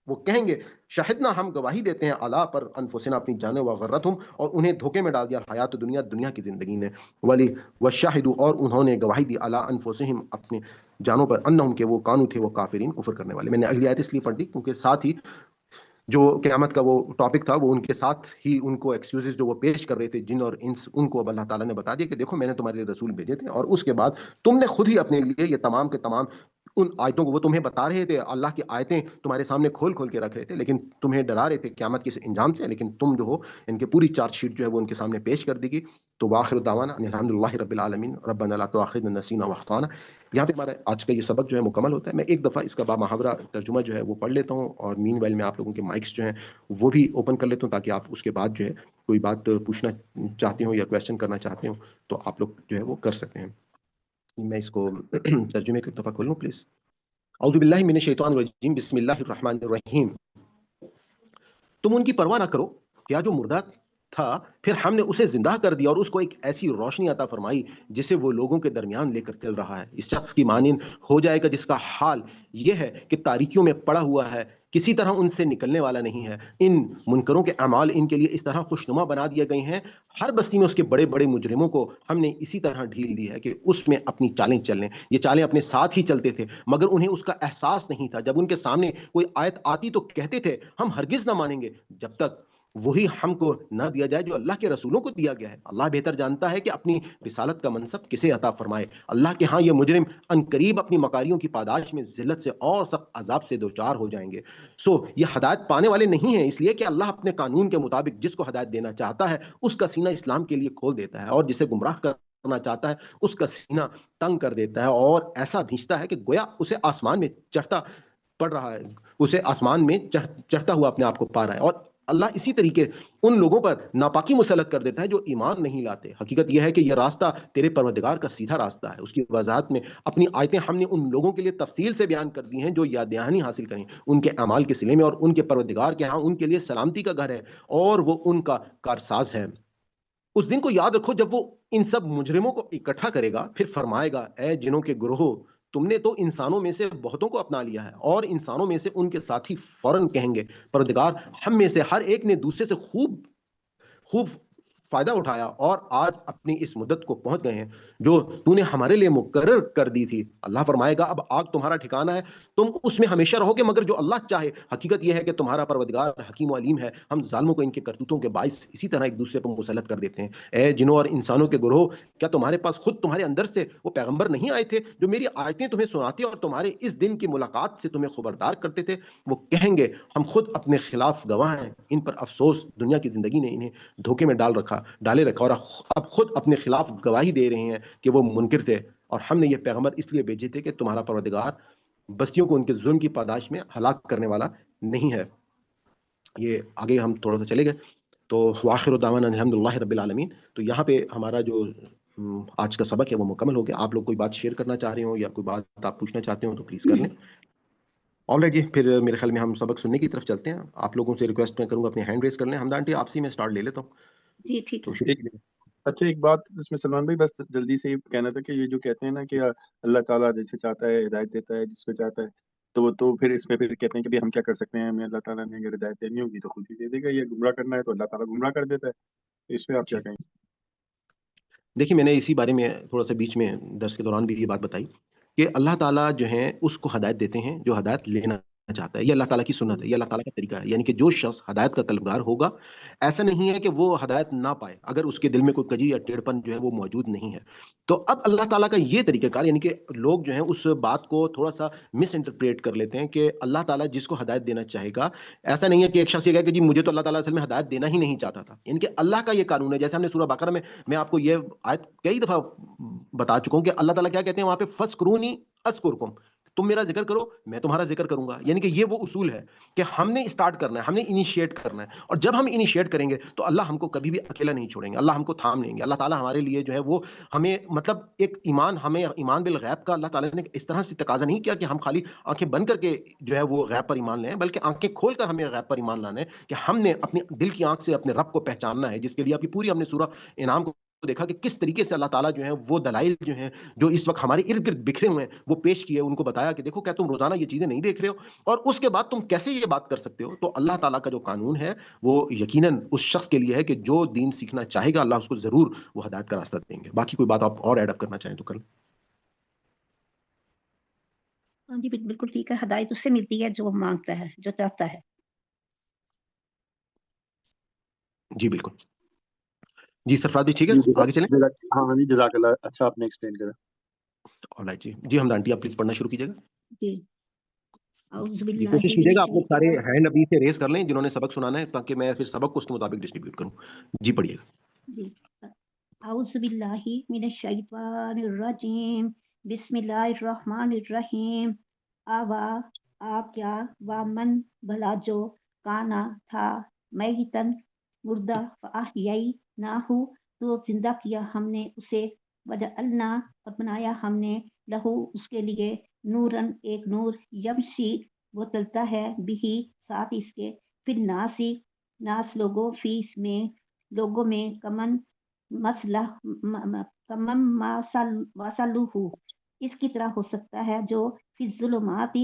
وہ کہیں گے، شہدنا، ہم گواہی دیتے ہیں، اللہ پر، انفسنا، اپنی جانیں، وغرتہم، اور انہیں دھوکے میں ڈال دیا، حیات دنیا، دنیا کی زندگی نے، ولی وشاہدوا، اور انہوں نے گواہی دی، علی انفسہم، اپنے جانوں پر، انہم، کہ وہ کانو تھے، وہ کافرین، کفر کرنے والے۔ میں نے اگلی آیت اس لیے پڑھ دی کیونکہ ساتھ ہی جو قیامت کا وہ ٹاپک تھا وہ ان کے ساتھ ہی ان کو ایکسکیوزز جو وہ پیش کر رہے تھے جن اور انس، ان کو اب اللہ تعالیٰ نے بتا دیا کہ دیکھو میں نے تمہارے لیے رسول بھیجے تھے، اور اس کے بعد تم نے خود ہی اپنے لیے یہ تمام کے تمام ان آیتوں کو، وہ تمہیں بتا رہے تھے، اللہ کی آیتیں تمہارے سامنے کھول کھول کے رکھ رہے تھے، لیکن تمہیں ڈرا رہے تھے قیامت کے اس انجام سے، لیکن تم جو ہو ان کے پوری چارج شیٹ جو ہے وہ ان کے سامنے پیش کر دی گئی۔ تو واخر دعوانا ان الحمد للہ رب العالمین، ربنا لا تؤاخذنا ان نسینا واخطانا۔ یہاں پہ ہمارا آج کا یہ سبق جو ہے مکمل ہوتا ہے۔ میں ایک دفعہ اس کا با محاورہ ترجمہ جو ہے وہ پڑھ لیتا ہوں، اور مین ویل میں آپ لوگوں کے مائکس جو ہیں وہ بھی اوپن کر لیتا ہوں، تاکہ آپ اس کے بعد جو ہے کوئی بات پوچھنا چاہتے ہوں یا کویشچن کرنا چاہتے ہوں تو آپ لوگ جو ہے وہ کر سکتے ہیں۔ میں اس کو ترجمے کا ایک دفعہ کھول لوں پلیز۔ اعوذ باللہ من الشیطان الرجیم، بسم اللہ الرحمن الرحیم۔ تم ان کی پرواہ نہ کرو، کیا جو مردہ تھا، پھر ہم نے اسے زندہ کر دیا اور اس کو ایک ایسی روشنی عطا فرمائی جسے وہ لوگوں کے درمیان لے کر چل رہا ہے. اس شخص کی مانند ہو جائے گا جس کا حال یہ ہے کہ تاریکیوں میں پڑا ہوا ہے، کسی طرح ان سے نکلنے والا نہیں ہے. ان منکروں کے اعمال ان کے لیے اس طرح خوشنما بنا دیے گئے ہیں، ہر بستی میں اس کے بڑے بڑے مجرموں کو ہم نے اسی طرح ڈھیل دی ہے کہ اس میں اپنی چالیں چل لیں. یہ چالیں اپنے ساتھ ہی چلتے تھے مگر انہیں اس کا احساس نہیں تھا. جب ان کے سامنے کوئی آیت آتی تو کہتے تھے ہم ہرگز نہ مانیں گے جب تک وہی ہم کو نہ دیا جائے جو اللہ کے رسولوں کو دیا گیا ہے. اللہ بہتر جانتا ہے کہ اپنی رسالت کا منصب کسے عطا فرمائے. اللہ کے ہاں یہ مجرم عنقریب اپنی مکاریوں کی پاداش میں ذلت سے اور سخت عذاب سے دوچار ہو جائیں گے. یہ ہدایت پانے والے نہیں ہیں، اس لیے کہ اللہ اپنے قانون کے مطابق جس کو ہدایت دینا چاہتا ہے اس کا سینہ اسلام کے لیے کھول دیتا ہے، اور جسے گمراہ کرنا چاہتا ہے اس کا سینہ تنگ کر دیتا ہے اور ایسا بھیجتا ہے کہ گویا اسے آسمان میں چڑھتا پڑ رہا ہے، اسے آسمان میں چڑھتا ہوا اپنے آپ کو پا رہا ہے. اور اللہ اسی طریقے ان لوگوں پر ناپاکی مسلط کر دیتا ہے جو ایمان نہیں لاتے. حقیقت یہ ہے کہ یہ راستہ تیرے پروردگار کا سیدھا راستہ ہے. اس کی وضاحت میں اپنی آیتیں ہم نے ان لوگوں کے لیے تفصیل سے بیان کر دی ہیں جو یاد دہانی حاصل کریں ان کے اعمال کے صلے میں، اور ان کے پروردگار کے ہاں ان کے لیے سلامتی کا گھر ہے اور وہ ان کا کارساز ہے. اس دن کو یاد رکھو جب وہ ان سب مجرموں کو اکٹھا کرے گا، پھر فرمائے گا اے جنوں کے گروہو، تم نے تو انسانوں میں سے بہتوں کو اپنا لیا ہے. اور انسانوں میں سے ان کے ساتھی فوراً کہیں گے پروردگار ہم میں سے ہر ایک نے دوسرے سے خوب خوب فائدہ اٹھایا اور آج اپنی اس مدت کو پہنچ گئے ہیں جو تو نے ہمارے لیے مقرر کر دی تھی. اللہ فرمائے گا اب آگ تمہارا ٹھکانہ ہے، تم اس میں ہمیشہ رہو گے مگر جو اللہ چاہے. حقیقت یہ ہے کہ تمہارا پروردگار حکیم و علیم ہے. ہم ظالموں کو ان کے کرتوتوں کے باعث اسی طرح ایک دوسرے پر مسلط کر دیتے ہیں. اے جنوں اور انسانوں کے گروہ، کیا تمہارے پاس خود تمہارے اندر سے وہ پیغمبر نہیں آئے تھے جو میری آیتیں تمہیں سناتے اور تمہارے اس دن کی ملاقات سے تمہیں خبردار کرتے تھے؟ وہ کہیں گے ہم خود اپنے خلاف گواہ ہیں. ان پر افسوس، دنیا کی زندگی نے انہیں دھوکے میں ڈالے رکھا اور اب خود اپنے خلاف گواہی دے رہے ہیں کہ وہ منکر تھے. اور ہم نے یہ پیغمبر اس لیے بھیجے تھے کہ تمہارا پروردگار بستیوں کو ان کے ظلم کی پاداش میں ہلاک کرنے والا نہیں ہے. یہ آگے ہم تھوڑا سا چلے گئے تو واخر دعوانا الحمد للہ رب العالمین. تو یہاں پہ ہمارا جو آج کا سبق ہے وہ مکمل ہو گیا. آپ لوگ کوئی بات شیئر کرنا چاہ رہے ہو یا کوئی بات آپ پوچھنا چاہتے ہو تو پلیز کر لیں. آل رائٹ جی، پھر میرے خیال میں ہم سبق سننے کی طرف چلتے ہیں. آپ لوگوں سے ریکویسٹ میں کروں گا اپنی ہینڈ ریز کر لیں. حمدہ آنٹی آپ سے میں اسٹارٹ لے لیتا ہوں. جی ٹھیک تو ہے. شروع اچھا ایک بات اس میں سلمان بھائی، بس جلدی سے یہ کہنا تھا کہ یہ جو کہتے ہیں نا کہ اللہ تعالیٰ جسے چاہتا ہے ہدایت دیتا ہے جس کو چاہتا ہے، تو پھر اس میں پھر کہتے ہیں کہ ہم کیا کر سکتے ہیں، ہمیں اللہ تعالیٰ نے اگر ہدایت دینی ہوگی تو خود ہی دے دے گا، یہ گمراہ کرنا ہے تو اللہ تعالیٰ گمراہ کر دیتا ہے. اس میں آپ کیا جی کہیں؟ دیکھیے، میں نے اسی بارے میں تھوڑا سا بیچ میں درس کے دوران بھی یہ بات بتائی کہ اللہ تعالیٰ جو ہیں اس کو ہدایت دیتے ہیں جو ہدایت لینا چاہتا ہے. یہ اللہ تعالیٰ کی سنت ہے، یہ اللہ تعالیٰ کا طریقہ ہے. یعنی کہ جو شخص ہدایت کا طلبگار ہوگا، ایسا نہیں ہے کہ وہ ہدایت نہ پائے اگر اس کے دل میں کوئی کجی یا ٹیڑھپن جو ہے وہ موجود نہیں ہے. تو اب اللہ تعالیٰ کا یہ طریقہ کار، یعنی کہ لوگ جو ہیں اس بات کو تھوڑا سا مس انٹرپریٹ کر لیتے ہیں کہ اللہ تعالیٰ جس کو ہدایت دینا چاہے گا، ایسا نہیں ہے کہ ایک شخص یہ کہے کہ جی مجھے تو اللہ تعالیٰ اصل میں ہدایت دینا ہی نہیں چاہتا تھا. یعنی کہ اللہ کا یہ قانون ہے. جیسے ہم نے سورہ بقرہ میں آپ کو یہ آیت کئی دفعہ بتا چکا ہوں کہ اللہ تعالیٰ کیا کہتے ہیں وہاں پہ فَاسْکُرُونِی اذْکُرْکُم، تم میرا ذکر کرو میں تمہارا ذکر کروں گا. یعنی کہ یہ وہ اصول ہے کہ ہم نے اسٹارٹ کرنا ہے، ہم نے انیشیٹ کرنا ہے، اور جب ہم انیشیٹ کریں گے تو اللہ ہم کو کبھی بھی اکیلا نہیں چھوڑیں گے. اللہ ہم کو تھام لیں گے. اللہ تعالیٰ ہمارے لیے جو ہے وہ ہمیں مطلب ایک ہمیں ایمان بالغیب کا اللہ تعالیٰ نے اس طرح سے تقاضا نہیں کیا کہ ہم خالی آنکھیں بند کر کے جو ہے وہ غیب پر ایمان لیں، بلکہ آنکھیں کھول کر ہمیں غیب پر ایمان لانا ہے کہ ہم نے اپنی دل کی آنکھ سے اپنے رب کو پہچاننا ہے، جس کے لیے آپ کی پوری ہم نے سورہ انعام کو دیکھا کہ کس طریقے سے اللہ تعالیٰ جو ہے وہ دلائل جو ہیں جو اس وقت ہمارے ارد گرد بکھرے ہوئے ہیں وہ پیش کیے، ان کو بتایا کہ دیکھو کیا تم روزانہ یہ چیزیں نہیں دیکھ رہے ہو، اور اس کے بعد تم کیسے یہ بات کر سکتے ہو. تو اللہ تعالیٰ کا جو قانون ہے وہ یقیناً اس شخص کے لیے ہے کہ جو دین سیکھنا چاہے گا اللہ اس کو ضرور وہ ہدایت کا راستہ دیں گے. باقی کوئی بات آپ اور ایڈ اپ کرنا چاہیں تو کر لیں. جی بالکل ٹھیک ہے. ہدایت اس سے ملتی ہے جو مانگتا ہے، جو چاہتا ہے. جی بالکل. جی سرفراز بھی ٹھیک ہے، جی آگے چلیں. ہاں جی جزاک اللہ، اچھا آپ نے ایکسپلین کرا. آلرائٹ جی. جی حمدہ آنٹی آپ پلیز پڑھنا شروع کیجیے گا. جی اعوذ جی باللہ کوشش من کیجیے گا آپ لوگ سارے الشیطان. ہینڈ ابھی سے ریز کر لیں جنہوں نے سبق سنانا ہے، تاکہ میں پھر سبق کو اس کے مطابق ڈسٹریبیوٹ کروں. جی پڑھیے گا. جی اعوذ باللہ من الشیطان الرجیم. بسم اللہ الرحمن الرحیم. آوا آپ کیا وامن بھلا جو کانا تھا میتن مردہ فاحیئی نہ ہو تو زندہ کیا ہم نے اسے، وجعلنا اور بنایا ہم نے لہو اس کے لیے نورن ایک نور، یمشی وہ چلتا ہے بھی ساتھ اس کے، پھر ناسی ناس لوگوں فیس میں، لوگوں میں کمن مسلح اس کی طرح ہو سکتا ہے جو فی الظلمات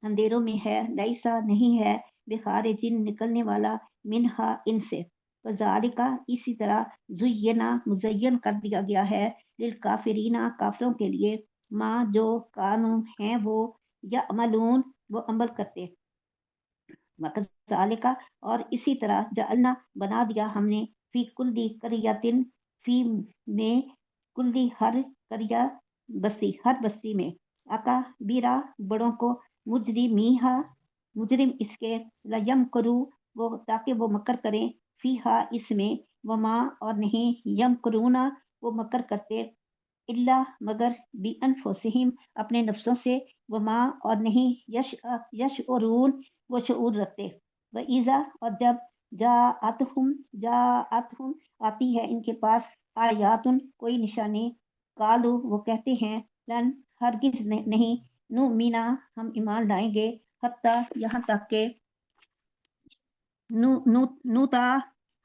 اندھیروں میں ہے، لیسا نہیں ہے بخارجن نکلنے والا منہا ان سے، وذالک اسی طرح زینا مزین کر دیا گیا ہے للکافرین کافروں کے لیے، ماں جو کانوں ہیں وہ یعملون وہ عمل کرتے، وکذالک اور اسی طرح جعلنا بنا دیا ہم نے فی کلی قریۃ فی میں کلی ہر قریہ بستی ہر بستی میں اکا بیرا بڑوں کو مجرمیہا مجرم اس کے لیم کرو وہ تاکہ وہ مکر کریں فیہا اس میں وما اور نہیں یم کرونا وہ مکر کرتے اللہ مگر بی انفسہم اپنے نفسوں سے وما اور نہیں یشعرون وہ شعور رکھتے وَإِذَا اور جب جاءتہم آتی ہے ان کے پاس آیاتن کوئی نشانی قالو وہ کہتے ہیں لن ہرگز نہیں نؤمنا ہم ایمان لائیں گے حتیٰ یہاں تک کہ نوتا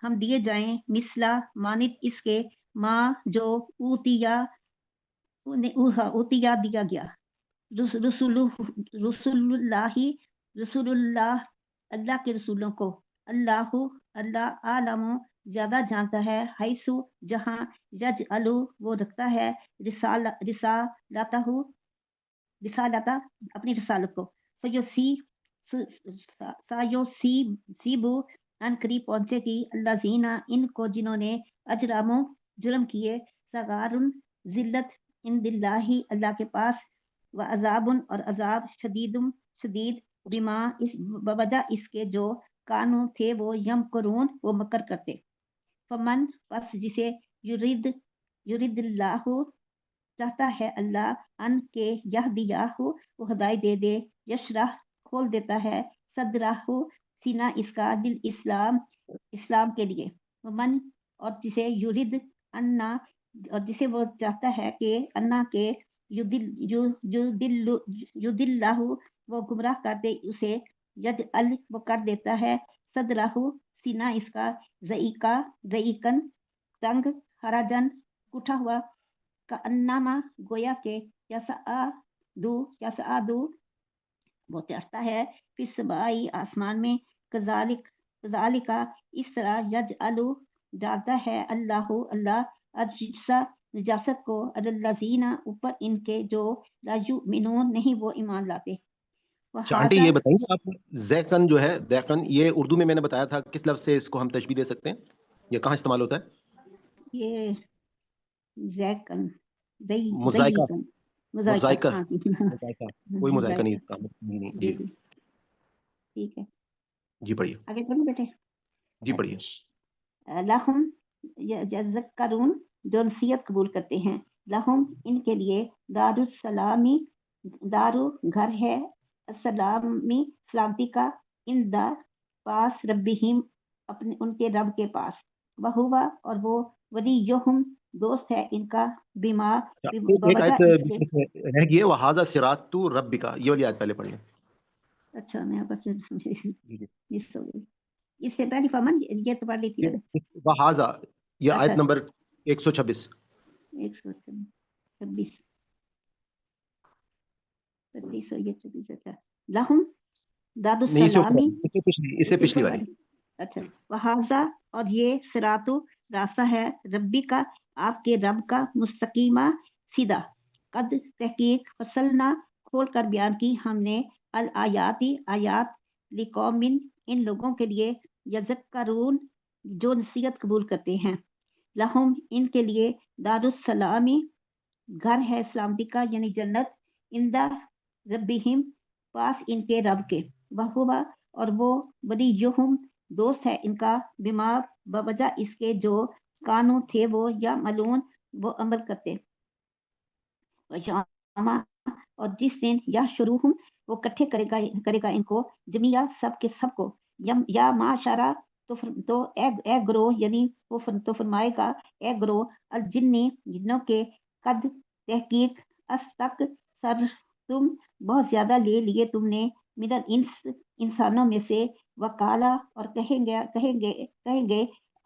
ہم دیے جائیں مثلا مانت اس کے ماں جو اوتیا دیا گیا رسول اللہ اللہ کے رسولوں کو اللہ عالم زیادہ جانتا ہے حیثو جہاں یجعلو وہ رکھتا ہے رسالتا اپنی رسالت کو سیبو ان قریب پہنچے گی اللہ زینا ان کو جنہوں نے اجرامو جرم کیے صغارن ذلت ان اللہ اللہ کے پاس وعذاب اور عذاب شدید بما اس بوجہ اس کے جو کانو تھے وہ یم کرون وہ مکر کرتے فمن پس جسے یرید اللہ چاہتا ہے اللہ ان کے یہدیہ وہ ہدایت دے دے یشرح کھول دیتا ہے صدرہ سینہ اس کا دل اسلام کے لیے ومن اور جسے یرید انا اور جسے وہ چاہتا ہے کہ انا کے یدلہ وہ گمراہ کر دے اسے یجعل وہ کر دیتا ہے صدرہ سینہ اس کا ضعیقن تنگ حرجن اٹھا ہوا کا انما گویا کہ یسعدو وہ چڑھتا ہے پھر سبائی آسمان میں کذالک اس طرح یجعلو ڈالتا ہے اللہ الرجس نجاست کو الذین اوپر ان کے جو لا یؤمنون نہیں وہ ایمان لاتے آنٹی یہ بتائیے آپ زیقن جو ہے دیقن یہ اردو میں نے بتایا تھا کس لفظ سے اس کو ہم تشبیہ دے سکتے ہیں، یہ کہاں استعمال ہوتا ہے؟ یہ زیقن مذائقہ مذائقہ کوئی مذائقہ نہیں اس کا جی ٹھیک ہے جی پڑھیے آگے پڑھوں بیٹے جی پڑھیے لہم یذکرون جو نصیحت قبول کرتے ہیں لہم ان کے لیے دارالسلامی دارو گھر ہے السلامی سلامتی کا ان دا پاس ربہم اپنے ان کے رب کے پاس وہوا اور وہ ولیہم دوست ہے ان کا بیمار ایک آیت رہ گئی ہے وہذا صراط ربک یہ والی آیت پہلے پڑھیے. اچھا میں بس مس ہو گئی اس سے پہلی فمن یہ تو پڑھ لی تھی وہذا یہ آیت نمبر 126 لہم داد السلامی اس سے پچھلی والی. اچھا وہذا اور یہ صراط راستہ ہے ربی کا آپ کے رب کا مستقیمہ سیدھا قد تحقیق فصلنا کھول کر بیان کی ہم نے الآیاتی آیات لقومن ان لوگوں کے لیے یذکرون جو نصیحت قبول کرتے ہیں لہم ان کے لیے دار السلامی گھر ہے سلامتی کا یعنی جنت اندہ ربہم پاس ان کے رب کے وہوا اور وہ ولیہم دوست ہے ان کا بیمار بوجہ اس کے جو کانوں تھے وہ یا ملون وہ عمل کرتے اور جس دن یا شروعہم وہ کٹھے کرے گا ان کو جميعا سب کے سب کو یا معاشرہ تو اے گروہ یعنی وہ تو فرمائے گا اے گروہ الجنی جنوں کے قد تحقیق تک سر تم بہت زیادہ لے لیے تم نے من الانس انسانوں میں سے وقالا اور کہیں گے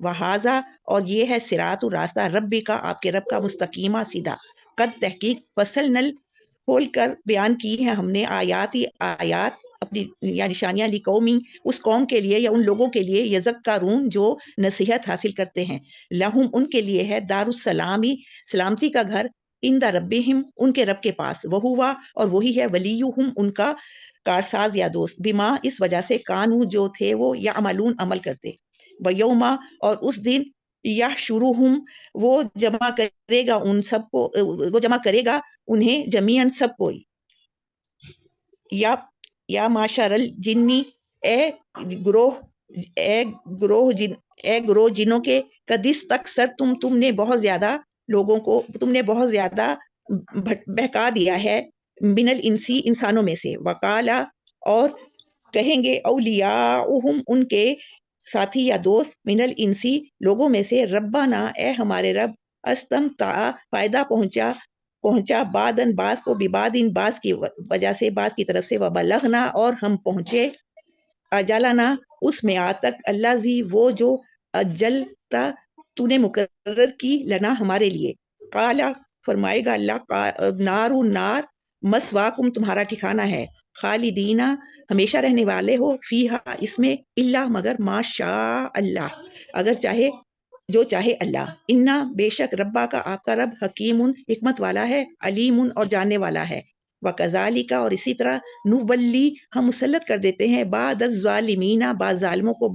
وہذا اور یہ ہے صراط راستہ ربی کا آپ کے رب کا مستقیمہ سیدھا قد تحقیق فصل نل کھول کر بیان کی ہے ہم نے آیات اپنی یا نشانیاں لی قومی اس قوم کے لیے یا ان لوگوں کے لیے یذکرون جو نصیحت حاصل کرتے ہیں لہم ان کے لیے ہے دار السلامی سلامتی کا گھر ان دا ربہم ان کے رب کے پاس وہ ہوا اور وہی ہے ولیہم ان کا کارساز یا دوست بما اس وجہ سے کانو جو تھے وہ یا عمل کرتے ویوما اور اس دن یا شروہم وہ جمع کرے گا ان سب کو وہ جمع کرے گا انہیں جمیعاً سب کوئی یا معاشر الجنی اے گروہ جنوں کے قدس تک سر تم نے بہت زیادہ لوگوں کو تم نے بہت زیادہ بہکا دیا ہے من الانسی انسانوں میں سے وقالا اور کہیں گے اولیاءہم ان کے ساتھی یا دوست من الانسی لوگوں میں سے ربنا اے ہمارے رب استمتع فائدہ پہنچا بعدن بعض کو ببعدن بعض کی وجہ سے بعض کی طرف سے وبلغنا اور ہم پہنچے اجلنا اس میعاد تک اللہ زی وہ جو اجلتا تو نے مقرر کی لنا ہمارے لیے قالا فرمائے گا اللہ نار مسواکم تمہارا ٹھکانہ ہے خالدینہ ہمیشہ رہنے والے ہو فیہا اس میں اللہ مگر ما شاء اللہ اگر چاہے جو چاہے اللہ انا بے شک ربا کا آپ کا رب حکیم حکمت والا ہے علیم اور جاننے والا ہے وکذالک اور اسی طرح نولی ہم مسلط کر دیتے ہیں بعد الظالمین بعض ظالموں کو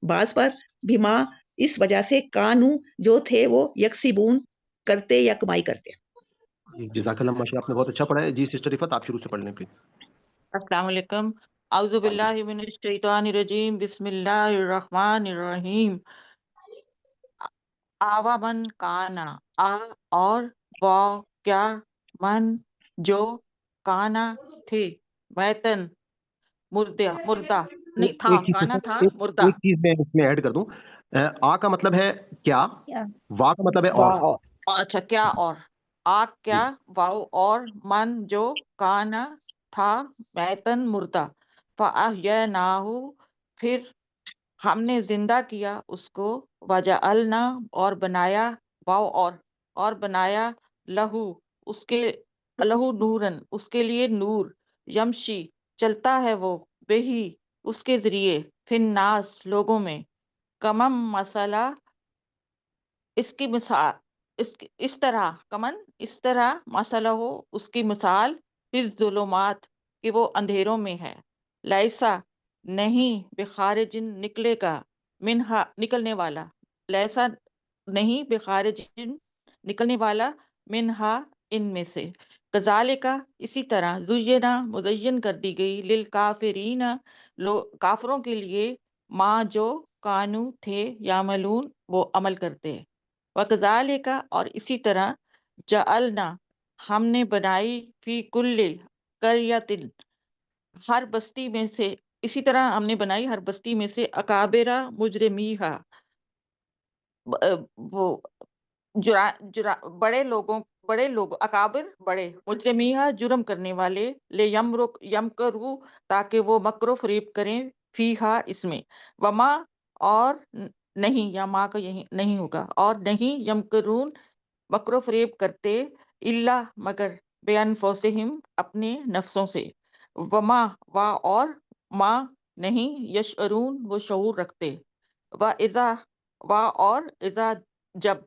بعض پر بما اس وجہ سے کانو جو تھے وہ یکسبون کرتے یا کمائی کرتے. جزاک اللہ ماشاء آپ نے بہت اچھا پڑھا ہے جی. سسٹر رفت آپ شروع سے پڑھ لیں پھر. السلام علیکم. اعوذ باللہ من الشیطان الرجیم. بسم اللہ الرحمن الرحیم. آوا من کانا اور وا کیا من جو کانا تھے میتن مردہ نہیں تھا کانا تھا مردہ. ایک چیز میں اس میں ایڈ کر دوں. آ کا مطلب ہے کیا, وا کا مطلب ہے اور. اچھا کیا اور کیا واؤ اور من جو کانا تھا میتن مردہ فاحیناہ پھر ہم نے زندہ کیا اس کو وجعلنا اور بنایا واؤ اور بنایا لہو اس کے لہو نورن اس کے لیے نور یمشی چلتا ہے وہ بہی اس کے ذریعے فی الناس لوگوں میں کمم مسئلہ اس کی مثال اس طرح کمن اس طرح مسئلہ ہو اس کی مثال فی الظلمات کہ وہ اندھیروں میں ہے لیسا نہیں بخارج نکلے گا منہا نکلنے والا لیسا نہیں بخارج نکلنے والا منہا ان میں سے کذالکا اسی طرح زینا مزین کر دی گئی للکافرین کافروں کے لیے ما جو کانو تھے یعملون وہ عمل کرتے. وکذالکا اور اسی طرح جعلنا ہم نے بنائی فی کل قریۃ ہر بستی میں سے اسی طرح ہم نے بنائی ہر بستی میں سے اکابرہ مجرمیہا وہ بڑے لوگ اکابر بڑے مجرمیہا جرم کرنے والے لے یمکرو تاکہ وہ مکر و فریب کریں فیہا اس میں وما اور نہیں یا ماں کا یہی نہیں ہوگا اور نہیں یمکرون مکر و فریب کرتے الا مگر بانفسہم اپنے نفسوں سے وما وا اور ماں نہیں یشعرون وہ شعور رکھتے وا اور اذا جب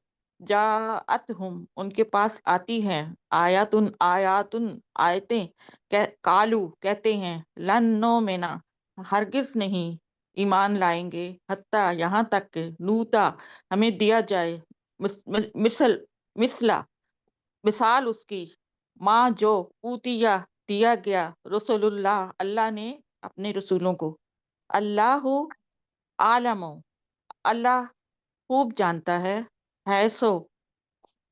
جاءتہم ان کے پاس آتی ہیں آیتیں کالو کہتے ہیں لن نؤمنا ہرگز نہیں ایمان لائیں گے حتیٰ یہاں تک کہ نوتا ہمیں دیا جائے مثال اس کی ماں جو اوتیا دیا گیا رسول اللہ اللہ نے اپنے رسولوں کو اللہ عالم اللہ خوب جانتا ہے سو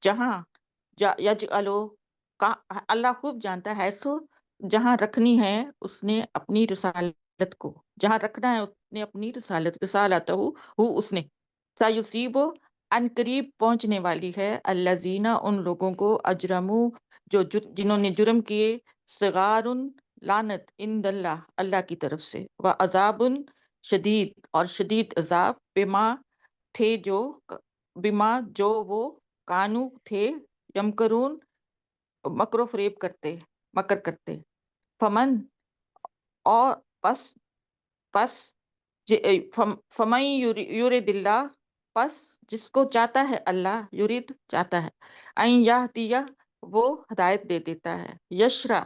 جہاں یجعلو اللہ خوب جانتا ہے سو جہاں رکھنی ہے اس نے اپنی رسالت کو جہاں رکھنا ہے اس نے اپنی رسالت ہو اس نے سیصیب ان قریب پہنچنے والی ہے الذین ان لوگوں کو اجرمو جنہوں نے جرم کیے صغار لعنت عند اللہ کی طرف سے وعذاب شدید اور شدید عذاب بما تھے جو بیما جو وہ کانو تھے یمکرون مکر و فریب کرتے مکر کرتے فمن اور پس فمن یورد اللہ پس جس کو چاہتا ہے اللہ یورید چاہتا ہے این یہدیہ وہ ہدایت دے دیتا ہے یشرا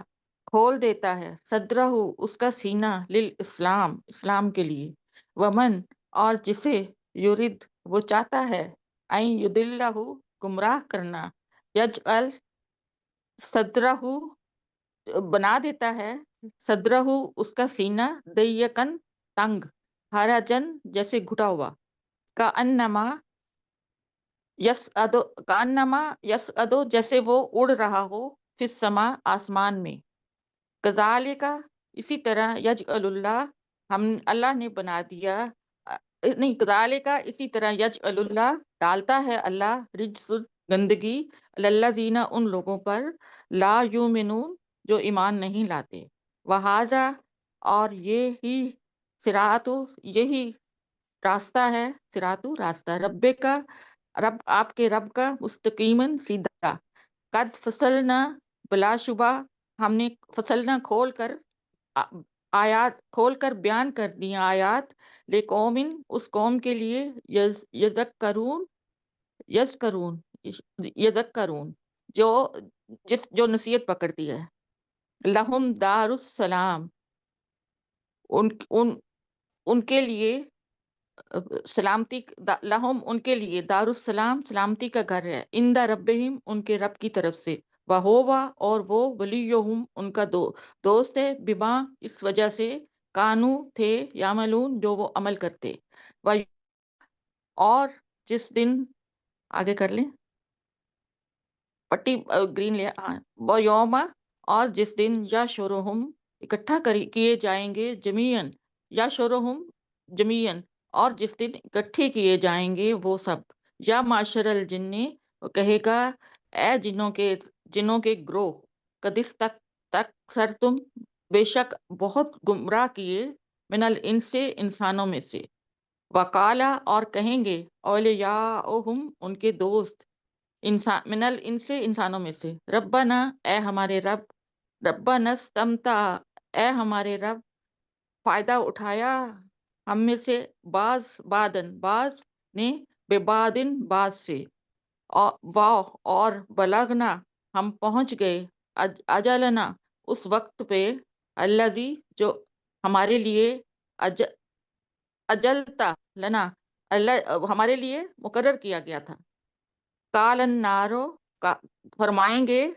کھول دیتا ہے صدرہ اس کا سینہ للاسلام اسلام کے لیے ومن اور جسے یورید وہ چاہتا ہے این یدلہ گمراہ کرنا یجعل صدرہ بنا دیتا ہے صدرہ اس کا سینہ دیکن تنگ حرجن جیسے گھٹا ہوا کانما یسعدو جیسے وہ اڑ رہا ہو فی السماء آسمان میں کذالک اسی طرح یجعل اللہ اللہ نے بنا دیا نہیں کذالک اسی طرح یجعل اللہ ڈالتا ہے اللہ رجس گندگی الذین ان لوگوں پر لا یؤمنون جو ایمان نہیں لاتے وہذا اور یہی راستہ ہے راستہ رب کا آپ کے رب کا مستقیماً سیدھا قد فصلنا بلا شبہ ہم نے فصلنا کھول کر بیان کر دیا آیات لقومن اس قوم کے لیے یذکرون جو نصیحت پکڑتی ہے لہم دار السلام ان کے لیے سلامتی لہم ان کے لیے دار السلام سلامتی کا گھر ہے عند ربہم ان کے رب کی طرف سے وہوا اور وہ ولیہم ان کا دوست ہے بما اس وجہ سے کانو تھے یعملون جو وہ عمل کرتے اور جس دن آگے کر لیں پٹی گرین لے یوم اور جس دن یا شورہم اکٹھا کیے جائیں گے جمیعن یا شورہم جمیعن اور جس دن اکٹھے کیے جائیں گے وہ سب یا معاشر الجن وہ کہے گا اے جنوں کے گروہ قدس تک سر تم بے شک بہت گمراہ کیے من الانس انسانوں میں سے وقالا اور کہیں گے اولیاءہم ان کے دوست من الانس انسانوں میں سے ربنا اے ہمارے رب ربنا استمتع اے ہمارے رب فائدہ اٹھایا ہم میں سے بعض نے بے بادن بعض سے اور بلغنا ہم پہنچ گئے اجلنا اس وقت پہ الذی جو ہمارے لیے اجلتا لنا ہمارے لیے مقرر کیا گیا تھا قال النارو فرمائیں گے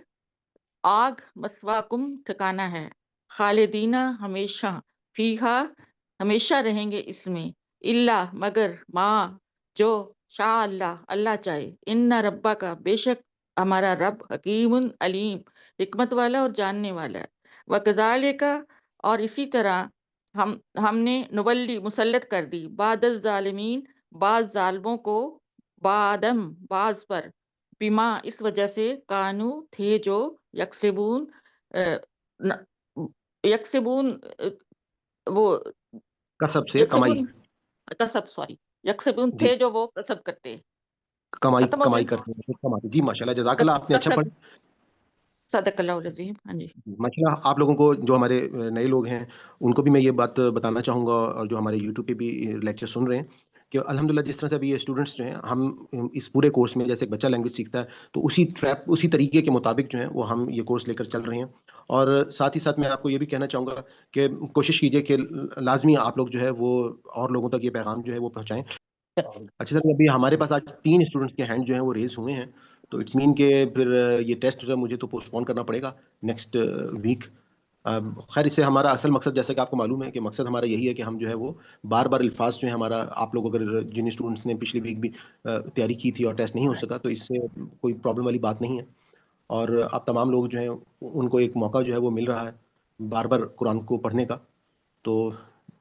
آگ مسواکم ٹھکانا ہے خالدینہ ہمیشہ فیہا ہمیشہ رہیں گے اس میں اللہ مگر ما جو شاء اللہ چاہے ان ربا کا بے شک ہمارا رب حکیم علیم حکمت والا اور جاننے والا ہے وکذالک اور اسی طرح ہم نے نولی مسلط کر دی بعد الظالمین بعض ظالموں کو بعض پر بیما اس وجہ سے کانو تھے جو یکسبون وہ کسب سے کمائی یکسبون جی تھے جو وہ کسب کرتے ختم ہو کمائی گیا کرتے ہیں کمائی جی ماشاء اللہ جزاک اللہ آپ نے اچھا پڑھا صدق اللہ العظیم ہاں جی ماشاء اللہ آپ لوگوں کو جو ہمارے نئے لوگ ہیں ان کو بھی میں یہ بات بتانا چاہوں گا اور جو ہمارے یوٹیوب پہ بھی لیکچر سن رہے ہیں کہ الحمدللہ جس طرح سے ابھی یہ اسٹوڈنٹس جو ہیں ہم اس پورے کورس میں جیسے ایک بچہ لینگویج سیکھتا ہے تو اسی طریقے کے مطابق جو ہیں وہ ہم یہ کورس لے کر چل رہے ہیں اور ساتھ ہی ساتھ میں آپ کو یہ بھی کہنا چاہوں گا کہ کوشش کیجیے کہ لازمی آپ لوگ جو ہے وہ اور لوگوں تک یہ پیغام جو ہے وہ پہنچائیں اچھا سر ابھی ہمارے پاس آج 3 اسٹوڈنٹس کے ہینڈ جو ہیں وہ ریز ہوئے ہیں تو اٹس مین کہ پھر یہ ٹیسٹ جو ہے مجھے تو پوسٹ پون کرنا پڑے گا نیکسٹ ویک خیر اس سے ہمارا اصل مقصد جیسا کہ آپ کو معلوم ہے کہ مقصد ہمارا یہی ہے کہ ہم جو ہے وہ بار الفاظ جو ہے ہمارا آپ لوگ اگر جن اسٹوڈنٹس نے پچھلی ویک بھی تیاری کی تھی اور ٹیسٹ نہیں ہو سکا تو اس سے کوئی پرابلم والی بات نہیں ہے اور اب تمام لوگ جو ہیں ان کو ایک موقع جو ہے وہ مل رہا ہے بار قرآن کو پڑھنے کا تو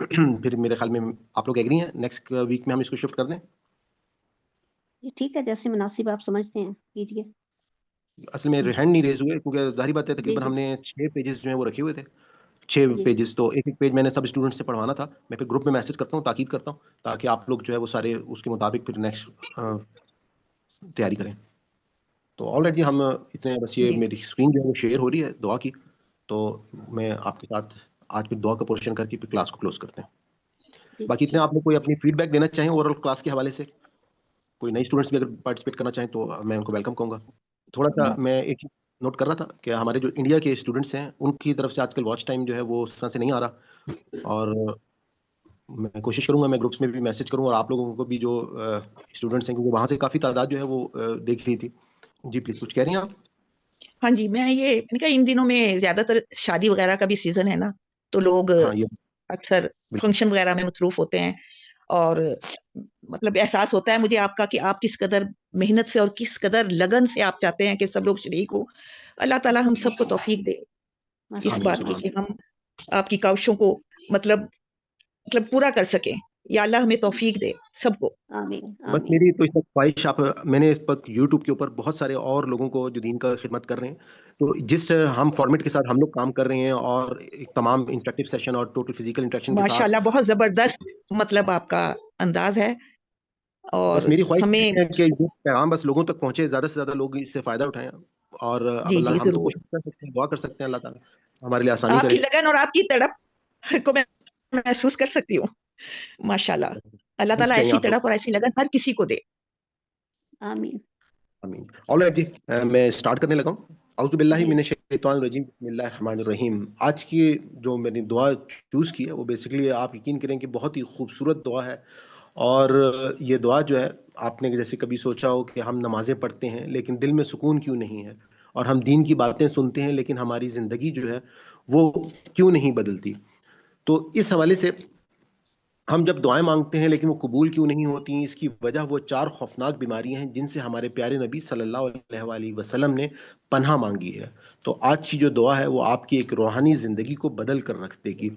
پھر میرے خیال میں آپ لوگ ایگری ہیں نیکسٹ ویک میں ہم اس کو شفٹ کر دیں جی ٹھیک ہے جیسے مناسب آپ سمجھتے ہیں کیجیے اصل میں ہینڈ نہیں ریز ہوئے کیونکہ ظاہری بات ہے جی تقریباً جی ہم نے 6 پیجز جو ہیں وہ رکھے ہوئے تھے 6 جی پیجز، تو ایک ایک پیج میں نے سب اسٹوڈنٹ سے پڑھوانا تھا. میں پھر گروپ میں میسج کرتا ہوں، تاکید کرتا ہوں، تاکہ آپ لوگ جو ہے وہ سارے اس کے مطابق پھر نیکسٹ تیاری کریں. تو آل جی ہم اتنے بس، یہ جی میری اسکرین جو ہے وہ شیئر ہو رہی ہے دعا کی، تو میں آپ کے ساتھ آج پھر دعا کا پورشن کر کے پھر کلاس کو کلوز کرتے ہیں. جی باقی اتنے آپ نے کوئی اپنی فیڈ بیک دینا چاہیں اوورآل کلاس کے حوالے سے، کوئی نئی اسٹوڈنٹس بھی اگر پارٹیسپیٹ کرنا چاہیں تو میں ان کو ویلکم کہوں گا. تھوڑا سا میں ایک نوٹ کر رہا تھا کہ ہمارے جو انڈیا کے اسٹوڈنٹس ہیں ان کی طرف سے آج کل واچ ٹائم جو ہے وہ اس طرح سے نہیں آ رہا، اور میں کوشش کروں گا، میں گروپس میں بھی میسج کروں، اور آپ لوگوں کو بھی جو اسٹوڈنٹس ہیں، کیونکہ وہاں سے کافی تعداد جو ہے وہ دیکھ رہی تھی. جی پلیز کچھ کہہ رہی ہیں آپ؟ ہاں جی، میں نے کہا ان دنوں میں زیادہ تر شادی وغیرہ کا بھی سیزن ہے نا، تو لوگ ہاں یہ اکثر بالکل فنکشن وغیرہ میں مصروف ہوتے ہیں، اور مطلب احساس ہوتا ہے مجھے آپ کا کہ آپ کس قدر محنت سے اور کس قدر لگن سے آپ چاہتے ہیں کہ سب لوگ شریک ہو. اللہ تعالیٰ ہم سب کو توفیق دے اس آمین بات کی سبحان کہ ہم آپ کی کاوشوں کو مطلب پورا کر سکیں. یا اللہ ہمیں توفیق دے سب کو. آمین بس آمین. میری تو اس وقت خواہش، میں نے اس وقت یوٹیوب کے اوپر بہت سارے اور لوگوں کو جو دین کا خدمت کر رہے ہیں، تو جس ہم فارمیٹ کے ساتھ ہم لوگ کام کر رہے ہیں، اور ایک تمام انٹریکٹیو سیشن اور ٹوٹل فزیکل انٹریکشن کے ماشاء ساتھ، اللہ بہت زبردست مطلب آپ کا انداز ہے، اور بس میری خواہش ہمیں ہے کہ یہ پیغام بس لوگوں تک پہنچے، زیادہ سے زیادہ لوگ اس سے فائدہ اٹھائیں. اور اب جی اللہ، جی ہم تو ضرور. کوشش کر سکتے ہیں، دعا کر سکتے ہیں اللہ تعالیٰ ہمارے لیے آسانی آپ کرے. کی لگن اور آپ کی تڑپ کو میں محسوس کر سکتی ہوں. ماشاء اللہ اللہ تعالیٰ چاہیے ایسی آپ لوگ. تڑپ اور ایسی لگن ہر کسی کو دے. آمین. آمین. آل رائٹ جی، میں اسٹارٹ کرنے لگا ہوں. اعوذ باللہ جی من الشیطان الرجیم، بسم اللہ الرحمن الرحیم. آج کی جو میں نے دعا چوز کی ہے وہ بیسیکلی آپ یقین کریں کہ بہت ہی خوبصورت دعا ہے. اور یہ دعا جو ہے، آپ نے جیسے کبھی سوچا ہو کہ ہم نمازیں پڑھتے ہیں لیکن دل میں سکون کیوں نہیں ہے، اور ہم دین کی باتیں سنتے ہیں لیکن ہماری زندگی جو ہے وہ کیوں نہیں بدلتی. تو اس حوالے سے ہم جب دعائیں مانگتے ہیں لیکن وہ قبول کیوں نہیں ہوتی، اس کی وجہ وہ 4 خوفناک بیماریاں ہیں جن سے ہمارے پیارے نبی صلی اللہ علیہ وآلہ وسلم نے پناہ مانگی ہے. تو آج کی جو دعا ہے وہ آپ کی ایک روحانی زندگی کو بدل کر رکھ دے گی.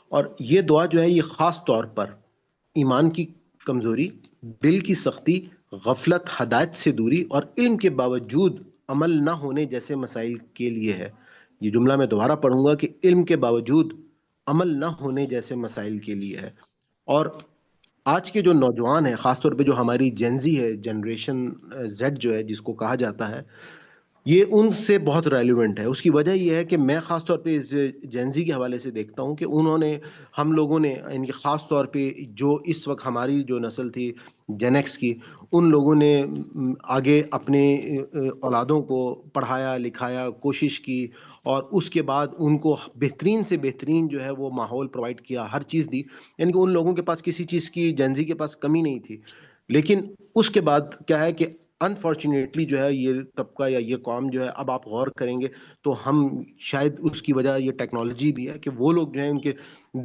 اور یہ دعا جو ہے یہ خاص طور پر ایمان کی کمزوری، دل کی سختی، غفلت، ہدایت سے دوری اور علم کے باوجود عمل نہ ہونے جیسے مسائل کے لیے ہے. یہ جملہ میں دوبارہ پڑھوں گا کہ علم کے باوجود عمل نہ ہونے جیسے مسائل کے لیے ہے. اور آج کے جو نوجوان ہیں، خاص طور پہ جو ہماری جینزی ہے، جنریشن زیڈ جو ہے جس کو کہا جاتا ہے، یہ ان سے بہت ریلیونٹ ہے. اس کی وجہ یہ ہے کہ میں خاص طور پہ اس جینزی کے حوالے سے دیکھتا ہوں کہ ہم لوگوں نے یعنی خاص طور پہ جو اس وقت ہماری جو نسل تھی جین ایکس کی، ان لوگوں نے آگے اپنے اولادوں کو پڑھایا لکھایا، کوشش کی، اور اس کے بعد ان کو بہترین سے بہترین جو ہے وہ ماحول پرووائڈ کیا، ہر چیز دی. یعنی کہ ان لوگوں کے پاس کسی چیز کی، جینزی کے پاس کمی نہیں تھی. لیکن اس کے بعد کیا ہے کہ انفارچونیٹلی جو ہے یہ طبقہ یا یہ قوم جو ہے، اب آپ غور کریں گے تو ہم شاید اس کی وجہ یہ ٹیکنالوجی بھی ہے کہ وہ لوگ جو ہیں ان کے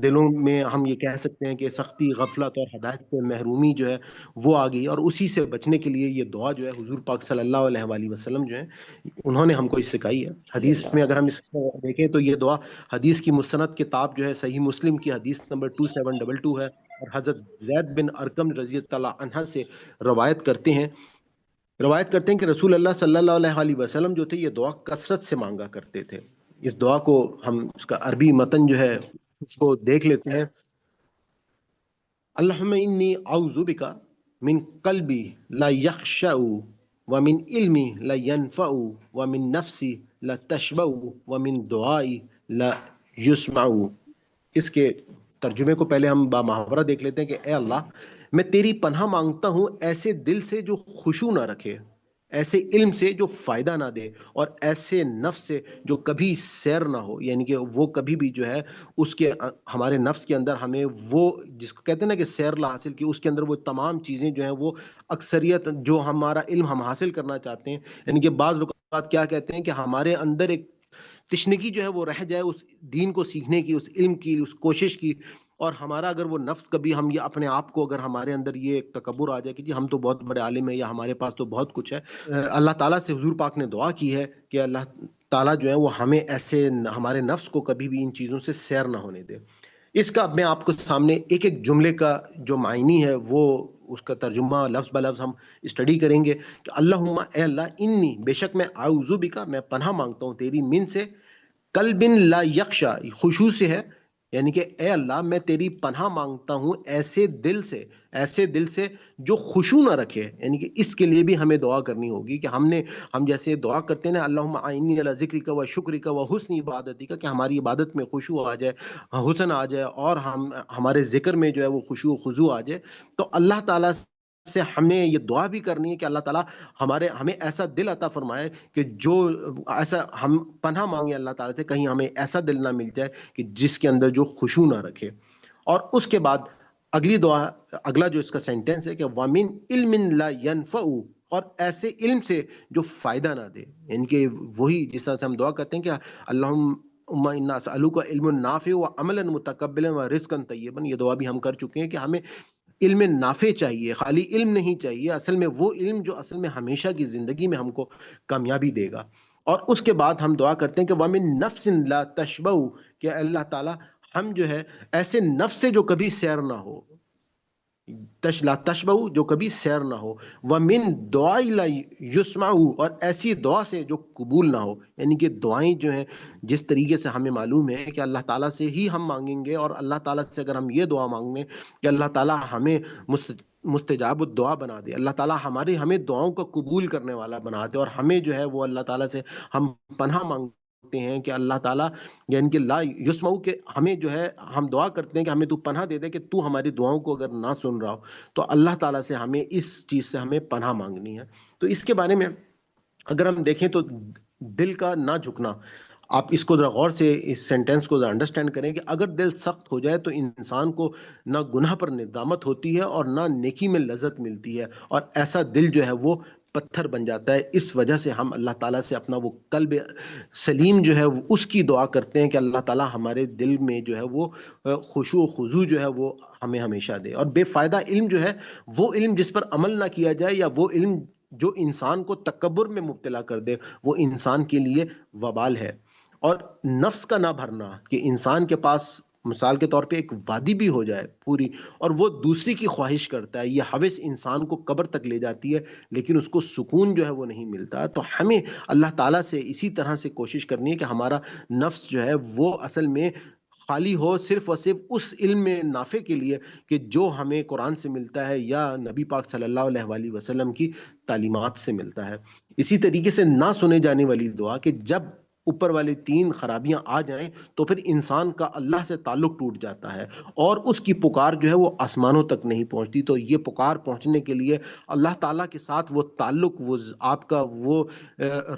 دلوں میں ہم یہ کہہ سکتے ہیں کہ سختی، غفلت اور ہدایت سے محرومی جو ہے وہ آ گئی. اور اسی سے بچنے کے لیے یہ دعا جو ہے حضور پاک صلی اللہ علیہ وآلہ وسلم جو ہے انہوں نے ہم کو سکھائی ہے. حدیث میں اگر ہم اس کو دیکھیں تو یہ دعا حدیث کی مستند کتاب جو ہے صحیح مسلم کی حدیث نمبر 2722 ہے، اور حضرت زید بن ارقم رضی اللہ عنہ سے روایت کرتے ہیں کہ رسول اللہ صلی اللہ علیہ وآلہ وسلم جو تھے یہ دعا کثرت سے مانگا کرتے تھے. اس دعا کو ہم اس کا عربی متن جو ہے اس کو دیکھ لیتے ہیں. اللہم انی اعوذ بک من قلبی لا یخشع ومن علمی لا ینفع ومن نفسی لا تشبع ومن دعائی لا یسمع. اس کے ترجمے کو پہلے ہم بامحاورہ دیکھ لیتے ہیں کہ اے اللہ، میں تیری پناہ مانگتا ہوں ایسے دل سے جو خشوع نہ رکھے، ایسے علم سے جو فائدہ نہ دے، اور ایسے نفس سے جو کبھی سیر نہ ہو. یعنی کہ وہ کبھی بھی جو ہے اس کے ہمارے نفس کے اندر ہمیں وہ جس کو کہتے ہیں نا کہ سیر لا حاصل کی، اس کے اندر وہ تمام چیزیں جو ہیں وہ اکثریت جو ہمارا علم ہم حاصل کرنا چاہتے ہیں. یعنی کہ بعض لوگ کیا کہتے ہیں کہ ہمارے اندر ایک تشنگی جو ہے وہ رہ جائے اس دین کو سیکھنے کی، اس علم کی، اس کوشش کی. اور ہمارا اگر وہ نفس کبھی ہم یہ اپنے آپ کو اگر ہمارے اندر یہ ایک تکبر آ جائے کہ جی ہم تو بہت بڑے عالم ہیں یا ہمارے پاس تو بہت کچھ ہے، اللہ تعالیٰ سے حضور پاک نے دعا کی ہے کہ اللہ تعالیٰ جو ہے وہ ہمیں ایسے ہمارے نفس کو کبھی بھی ان چیزوں سے سیر نہ ہونے دے. اس کا میں آپ کو سامنے ایک ایک جملے کا جو معنی ہے وہ اس کا ترجمہ لفظ بلفظ ہم اسٹڈی کریں گے کہ اللہم، اے اللہ، انی، بے شک میں، اعوذ بک، میں پناہ مانگتا ہوں تیری، من سے، قلب لا یخشا خشوع سے ہے، یعنی کہ اے اللہ میں تیری پناہ مانگتا ہوں ایسے دل سے جو خشوع نہ رکھے، یعنی کہ اس کے لیے بھی ہمیں دعا کرنی ہوگی کہ ہم جیسے دعا کرتے ہیں نا اللہم اعنی علی ذکرک و شکرک و حسن عبادتک، کہ ہماری عبادت میں خشوع آ جائے، حسن آ جائے، اور ہمارے ذکر میں جو ہے وہ خشوع و خضوع آ جائے، تو اللہ تعالیٰ سے ہم نے یہ دعا بھی کرنی ہے کہ اللہ تعالیٰ ہمیں ایسا دل عطا فرمائے کہ جو ایسا ہم پناہ مانگے اللہ تعالیٰ سے، کہیں ہمیں ایسا دل نہ مل جائے کہ جس کے اندر جو خشوع نہ رکھے۔ اور اس کے بعد اگلی دعا، اگلا جو اس کا سینٹنس ہے کہ وَمِنْ عِلْمٍ لَا يَنْفَعُ، اور ایسے علم سے جو فائدہ نہ دے، یعنی کہ وہی جس طرح سے ہم دعا کرتے ہیں کہ اللہم انا اسألوک علم نافع و عملا متقبلا و رزقا طیبا، یہ دعا بھی ہم کر چکے ہیں کہ ہمیں علم نافع چاہیے، خالی علم نہیں چاہیے، اصل میں وہ علم جو اصل میں ہمیشہ کی زندگی میں ہم کو کامیابی دے گا۔ اور اس کے بعد ہم دعا کرتے ہیں کہ وَمِن نَفْسٍ لَا تَشْبَعُ، کہ اللہ تعالیٰ ہم جو ہے ایسے نفس سے جو کبھی سیر نہ ہو، لا تشبع جو کبھی سیر نہ ہو، وَمِن دعاء لا یسمع، اور ایسی دعا سے جو قبول نہ ہو، یعنی کہ دعائیں جو ہیں جس طریقے سے ہمیں معلوم ہے کہ اللہ تعالیٰ سے ہی ہم مانگیں گے، اور اللہ تعالیٰ سے اگر ہم یہ دعا مانگیں کہ اللہ تعالیٰ ہمیں مستجاب الدعا بنا دے، اللہ تعالیٰ ہمیں دعاؤں کو قبول کرنے والا بنا دے، اور ہمیں جو ہے وہ اللہ تعالیٰ سے ہم پناہ مانگتے ہیں کہ اللہ تعالیٰ یعنی کہ لا یسمع، کہ ہمیں جو ہے ہم دعا کرتے ہیں کہ ہمیں تو پناہ دے دے، کہ تو ہماری دعاؤں کو اگر نہ سن رہا ہو تو اللہ تعالیٰ سے ہمیں اس چیز سے ہمیں پناہ مانگنی ہے۔ تو اس کے بارے میں اگر ہم دیکھیں تو دل کا نہ جھکنا، آپ اس کو ذرا غور سے اس سینٹینس کو ذرا انڈرسٹینڈ کریں کہ اگر دل سخت ہو جائے تو انسان کو نہ گناہ پر ندامت ہوتی ہے اور نہ نیکی میں لذت ملتی ہے، اور ایسا دل جو ہے وہ پتھر بن جاتا ہے۔ اس وجہ سے ہم اللہ تعالیٰ سے اپنا وہ قلب سلیم جو ہے اس کی دعا کرتے ہیں کہ اللہ تعالیٰ ہمارے دل میں جو ہے وہ خشوع و خضوع جو ہے وہ ہمیں ہمیشہ دے۔ اور بے فائدہ علم جو ہے وہ علم جس پر عمل نہ کیا جائے، یا وہ علم جو انسان کو تکبر میں مبتلا کر دے، وہ انسان کے لیے وبال ہے۔ اور نفس کا نہ بھرنا، کہ انسان کے پاس مثال کے طور پہ ایک وادی بھی ہو جائے پوری، اور وہ دوسری کی خواہش کرتا ہے، یہ حوث انسان کو قبر تک لے جاتی ہے، لیکن اس کو سکون جو ہے وہ نہیں ملتا۔ تو ہمیں اللہ تعالیٰ سے اسی طرح سے کوشش کرنی ہے کہ ہمارا نفس جو ہے وہ اصل میں خالی ہو صرف اور صرف اس علم میں نافع کے لیے کہ جو ہمیں قرآن سے ملتا ہے یا نبی پاک صلی اللہ علیہ وآلہ وسلم کی تعلیمات سے ملتا ہے۔ اسی طریقے سے نہ سنے جانے والی دعا، کہ جب اوپر والے تین خرابیاں آ جائیں تو پھر انسان کا اللہ سے تعلق ٹوٹ جاتا ہے، اور اس کی پکار جو ہے وہ آسمانوں تک نہیں پہنچتی۔ تو یہ پکار پہنچنے کے لیے اللہ تعالیٰ کے ساتھ وہ تعلق، وہ آپ کا وہ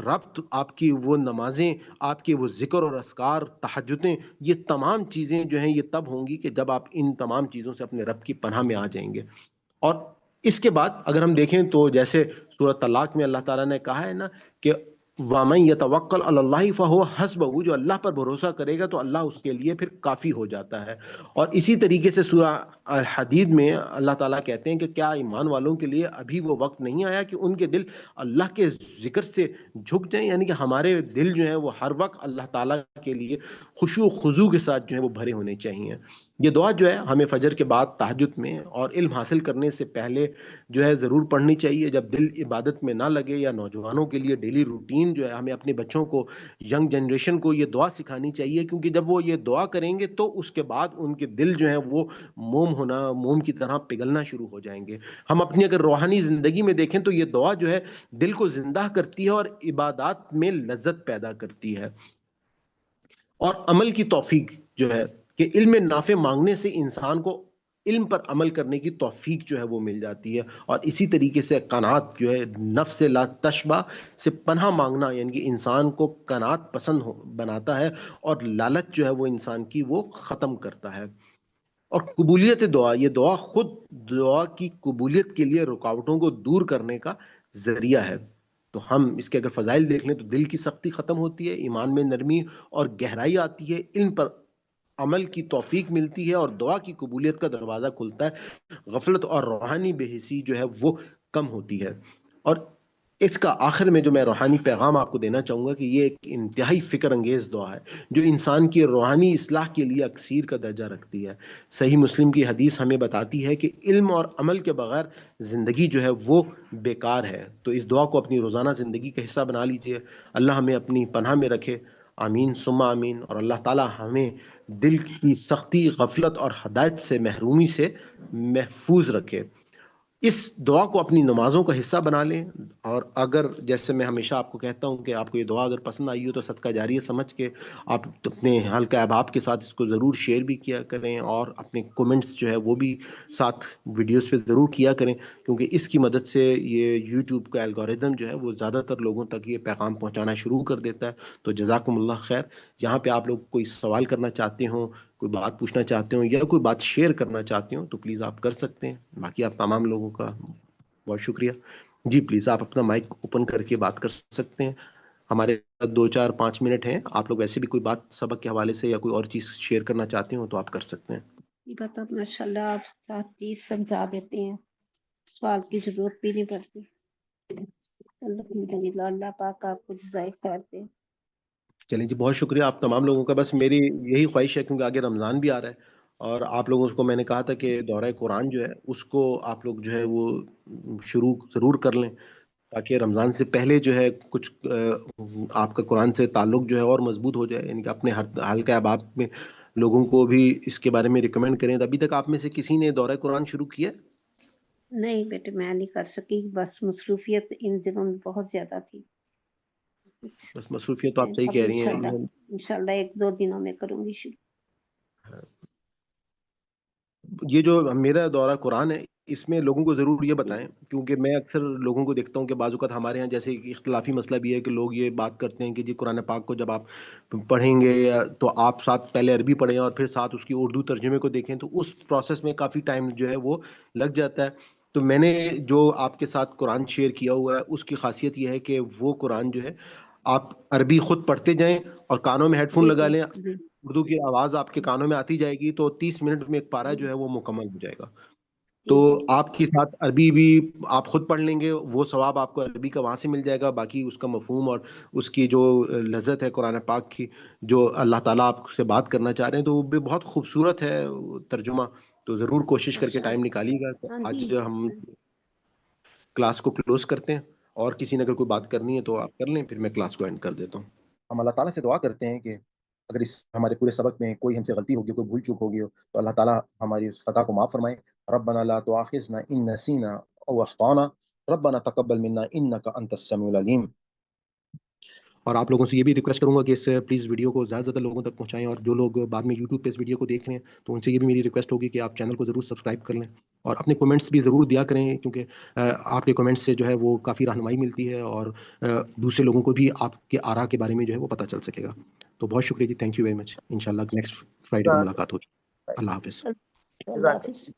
ربط، آپ کی وہ نمازیں، آپ کے وہ ذکر اور اذکار، تہجدیں، یہ تمام چیزیں جو ہیں یہ تب ہوں گی کہ جب آپ ان تمام چیزوں سے اپنے رب کی پناہ میں آ جائیں گے۔ اور اس کے بعد اگر ہم دیکھیں تو جیسے سورۃ طلاق میں اللہ تعالیٰ نے کہا ہے نا کہ وَمَن يَتَوَكَّلْ عَلَى اللَّهِ فَهُوَ حَسْبُهُ، جو اللہ پر بھروسہ کرے گا تو اللہ اس کے لیے پھر کافی ہو جاتا ہے۔ اور اسی طریقے سے سورہ الحدید میں اللہ تعالیٰ کہتے ہیں کہ کیا ایمان والوں کے لیے ابھی وہ وقت نہیں آیا کہ ان کے دل اللہ کے ذکر سے جھک جائیں، یعنی کہ ہمارے دل جو ہیں وہ ہر وقت اللہ تعالیٰ کے لیے خشوع و خضوع کے ساتھ جو ہے وہ بھرے ہونے چاہیے۔ یہ دعا جو ہے ہمیں فجر کے بعد تہجد میں اور علم حاصل کرنے سے پہلے جو ہے ضرور پڑھنی چاہیے، جب دل عبادت میں نہ لگے، یا نوجوانوں کے لیے ڈیلی روٹین جو ہے ہمیں اپنے بچوں کو، ینگ جنریشن کو یہ دعا سکھانی چاہیے، کیونکہ جب وہ یہ دعا کریں گے تو اس کے بعد ان کے دل جو ہیں وہ موم کی طرح پگھلنا شروع ہو جائیں گے۔ ہم اپنی اگر روحانی زندگی میں دیکھیں تو یہ دعا جو ہے دل کو زندہ کرتی ہے اور عبادات میں لذت پیدا کرتی ہے۔ اور عمل کی توفیق جو ہے کہ علم نافع مانگنے سے انسان کو علم پر عمل کرنے کی توفیق جو ہے وہ مل جاتی ہے۔ اور اسی طریقے سے قناعت جو ہے نفس لا تشبع سے پناہ مانگنا، یعنی کہ انسان کو قناعت پسند بناتا ہے، اور لالچ جو ہے وہ انسان کی وہ ختم کرتا ہے۔ اور قبولیت دعا، یہ دعا خود دعا کی قبولیت کے لیے رکاوٹوں کو دور کرنے کا ذریعہ ہے۔ تو ہم اس کے اگر فضائل دیکھ لیں تو دل کی سختی ختم ہوتی ہے، ایمان میں نرمی اور گہرائی آتی ہے، علم پر عمل کی توفیق ملتی ہے، اور دعا کی قبولیت کا دروازہ کھلتا ہے، غفلت اور روحانی بے حسی جو ہے وہ کم ہوتی ہے۔ اور اس کا آخر میں جو میں روحانی پیغام آپ کو دینا چاہوں گا کہ یہ ایک انتہائی فکر انگیز دعا ہے جو انسان کی روحانی اصلاح کے لیے اکسیر کا درجہ رکھتی ہے۔ صحیح مسلم کی حدیث ہمیں بتاتی ہے کہ علم اور عمل کے بغیر زندگی جو ہے وہ بیکار ہے۔ تو اس دعا کو اپنی روزانہ زندگی کا حصہ بنا لیجئے۔ اللہ ہمیں اپنی پناہ میں رکھے۔ آمین ثم آمین. اور اللہ تعالیٰ ہمیں دل کی سختی، غفلت اور ہدایت سے محرومی سے محفوظ رکھے. اس دعا کو اپنی نمازوں کا حصہ بنا لیں. اور اگر جیسے میں ہمیشہ آپ کو کہتا ہوں کہ آپ کو یہ دعا اگر پسند آئی ہو تو صدقہ جاریہ سمجھ کے آپ اپنے حلقہ احباب کے ساتھ اس کو ضرور شیئر بھی کیا کریں، اور اپنے کومنٹس جو ہے وہ بھی ساتھ ویڈیوز پہ ضرور کیا کریں، کیونکہ اس کی مدد سے یہ یوٹیوب کا الگوریدم جو ہے وہ زیادہ تر لوگوں تک یہ پیغام پہنچانا شروع کر دیتا ہے. تو جزاکم اللہ خیر. یہاں پہ آپ لوگ کوئی سوال کرنا چاہتے ہوں، کوئی بات پوچھنا چاہتے ہوں، یا کوئی بات شیئر کرنا چاہتے ہوں تو پلیز آپ کر سکتے ہیں. باقی آپ تمام لوگوں کا بہت شکریہ. جی پلیز آپ اپنا مائک اوپن کر کے بات کر سکتے ہیں. ہمارے 2-4-5 منٹ ہیں. آپ لوگ ویسے بھی کوئی بات سبق کے حوالے سے یا کوئی اور چیز شیئر کرنا چاہتے ہو تو آپ کر سکتے ہیں. یہ بات آپ ماشاء اللہ آپ ساتھ چیز سمجھا دیتے ہیں، سوال کی ضرورت بھی نہیں پڑتی. الحمدللہ، اللہ پاک آپ کو جزائے خیر دے. چلیں جی، بہت شکریہ آپ تمام لوگوں کا. بس میری یہی خواہش ہے، کیونکہ آگے رمضان بھی آ رہا ہے، اور آپ لوگوں کو میں نے کہا تھا کہ دورہ قرآن جو ہے اس کو آپ لوگ جو ہے وہ شروع ضرور کر لیں، تاکہ رمضان سے پہلے جو ہے کچھ آپ کا قرآن سے تعلق جو ہے اور مضبوط ہو جائے. یعنی کہ اپنے حلقہ احباب میں لوگوں کو بھی اس کے بارے میں ریکمینڈ کریں. ابھی تک آپ میں سے کسی نے دورہ قرآن شروع کیا؟ نہیں بیٹے، میں نہیں کر سکی، بس مصروفیت ان دنوں میں بہت زیادہ تھی. بس مصروفیت تو آپ صحیح کہہ رہی ہیں. انشاءاللہ 1-2 دنوں میں کروں گی شروع. یہ جو میرا دورہ قرآن ہے اس میں لوگوں کو ضرور یہ بتائیں، کیونکہ میں اکثر لوگوں کو دیکھتا ہوں کہ بعض اوقات ہمارے ہاں جیسے ایک اختلافی مسئلہ بھی ہے کہ لوگ یہ بات کرتے ہیں کہ جی قرآن پاک کو جب آپ پڑھیں گے تو آپ ساتھ پہلے عربی پڑھیں اور پھر ساتھ اس کی اردو ترجمے کو دیکھیں، تو اس پروسیس میں کافی ٹائم جو ہے وہ لگ جاتا ہے. تو میں نے جو آپ کے ساتھ قرآن شیئر کیا ہوا ہے اس کی خاصیت یہ ہے کہ وہ قرآن جو ہے آپ عربی خود پڑھتے جائیں اور کانوں میں ہیڈ فون لگا لیں، اردو کی آواز آپ کے کانوں میں آتی جائے گی، تو 30 منٹ میں ایک پارہ جو ہے وہ مکمل ہو جائے گا. تو آپ کے ساتھ عربی بھی آپ خود پڑھ لیں گے، وہ ثواب آپ کو عربی کا وہاں سے مل جائے گا. باقی اس کا مفہوم اور اس کی جو لذت ہے قرآن پاک کی، جو اللہ تعالیٰ آپ سے بات کرنا چاہ رہے ہیں، تو وہ بھی بہت خوبصورت ہے ترجمہ. تو ضرور کوشش کر کے ٹائم نکالیے گا. تو آج ہم کلاس کو کلوز کرتے ہیں، اور کسی نے اگر کوئی بات کرنی ہے تو آپ کر لیں، پھر میں کلاس کو اینڈ کر دیتا ہوں. ہم اللہ تعالیٰ سے دعا کرتے ہیں کہ اگر اس ہمارے پورے سبق میں کوئی ہم سے غلطی ہوگی، کوئی بھول چوک ہوگی تو اللہ تعالیٰ ہماری اس خطا کو معاف فرمائے. ربنا لا تؤاخذنا ان نسینا او اخطانا ربنا تقبل منا انک انت السمیع العلیم. اور آپ لوگوں سے یہ بھی ریکویسٹ کروں گا کہ اس پلیز ویڈیو کو زیادہ سے زیادہ لوگوں تک پہنچائیں، اور جو لوگ بعد میں یوٹیوب پہ اس ویڈیو کو دیکھ رہے ہیں تو ان سے یہ بھی میری ریکویسٹ ہوگی کہ آپ چینل کو ضرور سبسکرائب کر لیں، اور اپنے کومنٹس بھی ضرور دیا کریں، کیونکہ آپ کے کومنٹس سے جو ہے وہ کافی رہنمائی ملتی ہے، اور دوسرے لوگوں کو بھی آپ کے آراء کے بارے میں جو ہے وہ پتہ چل سکے گا. تو بہت شکریہ جی، تھینک یو ویری مچ. انشاءاللہ نیکسٹ فرائیڈے کو ملاقات ہوگی. اللہ حافظ. اللہ حافظ.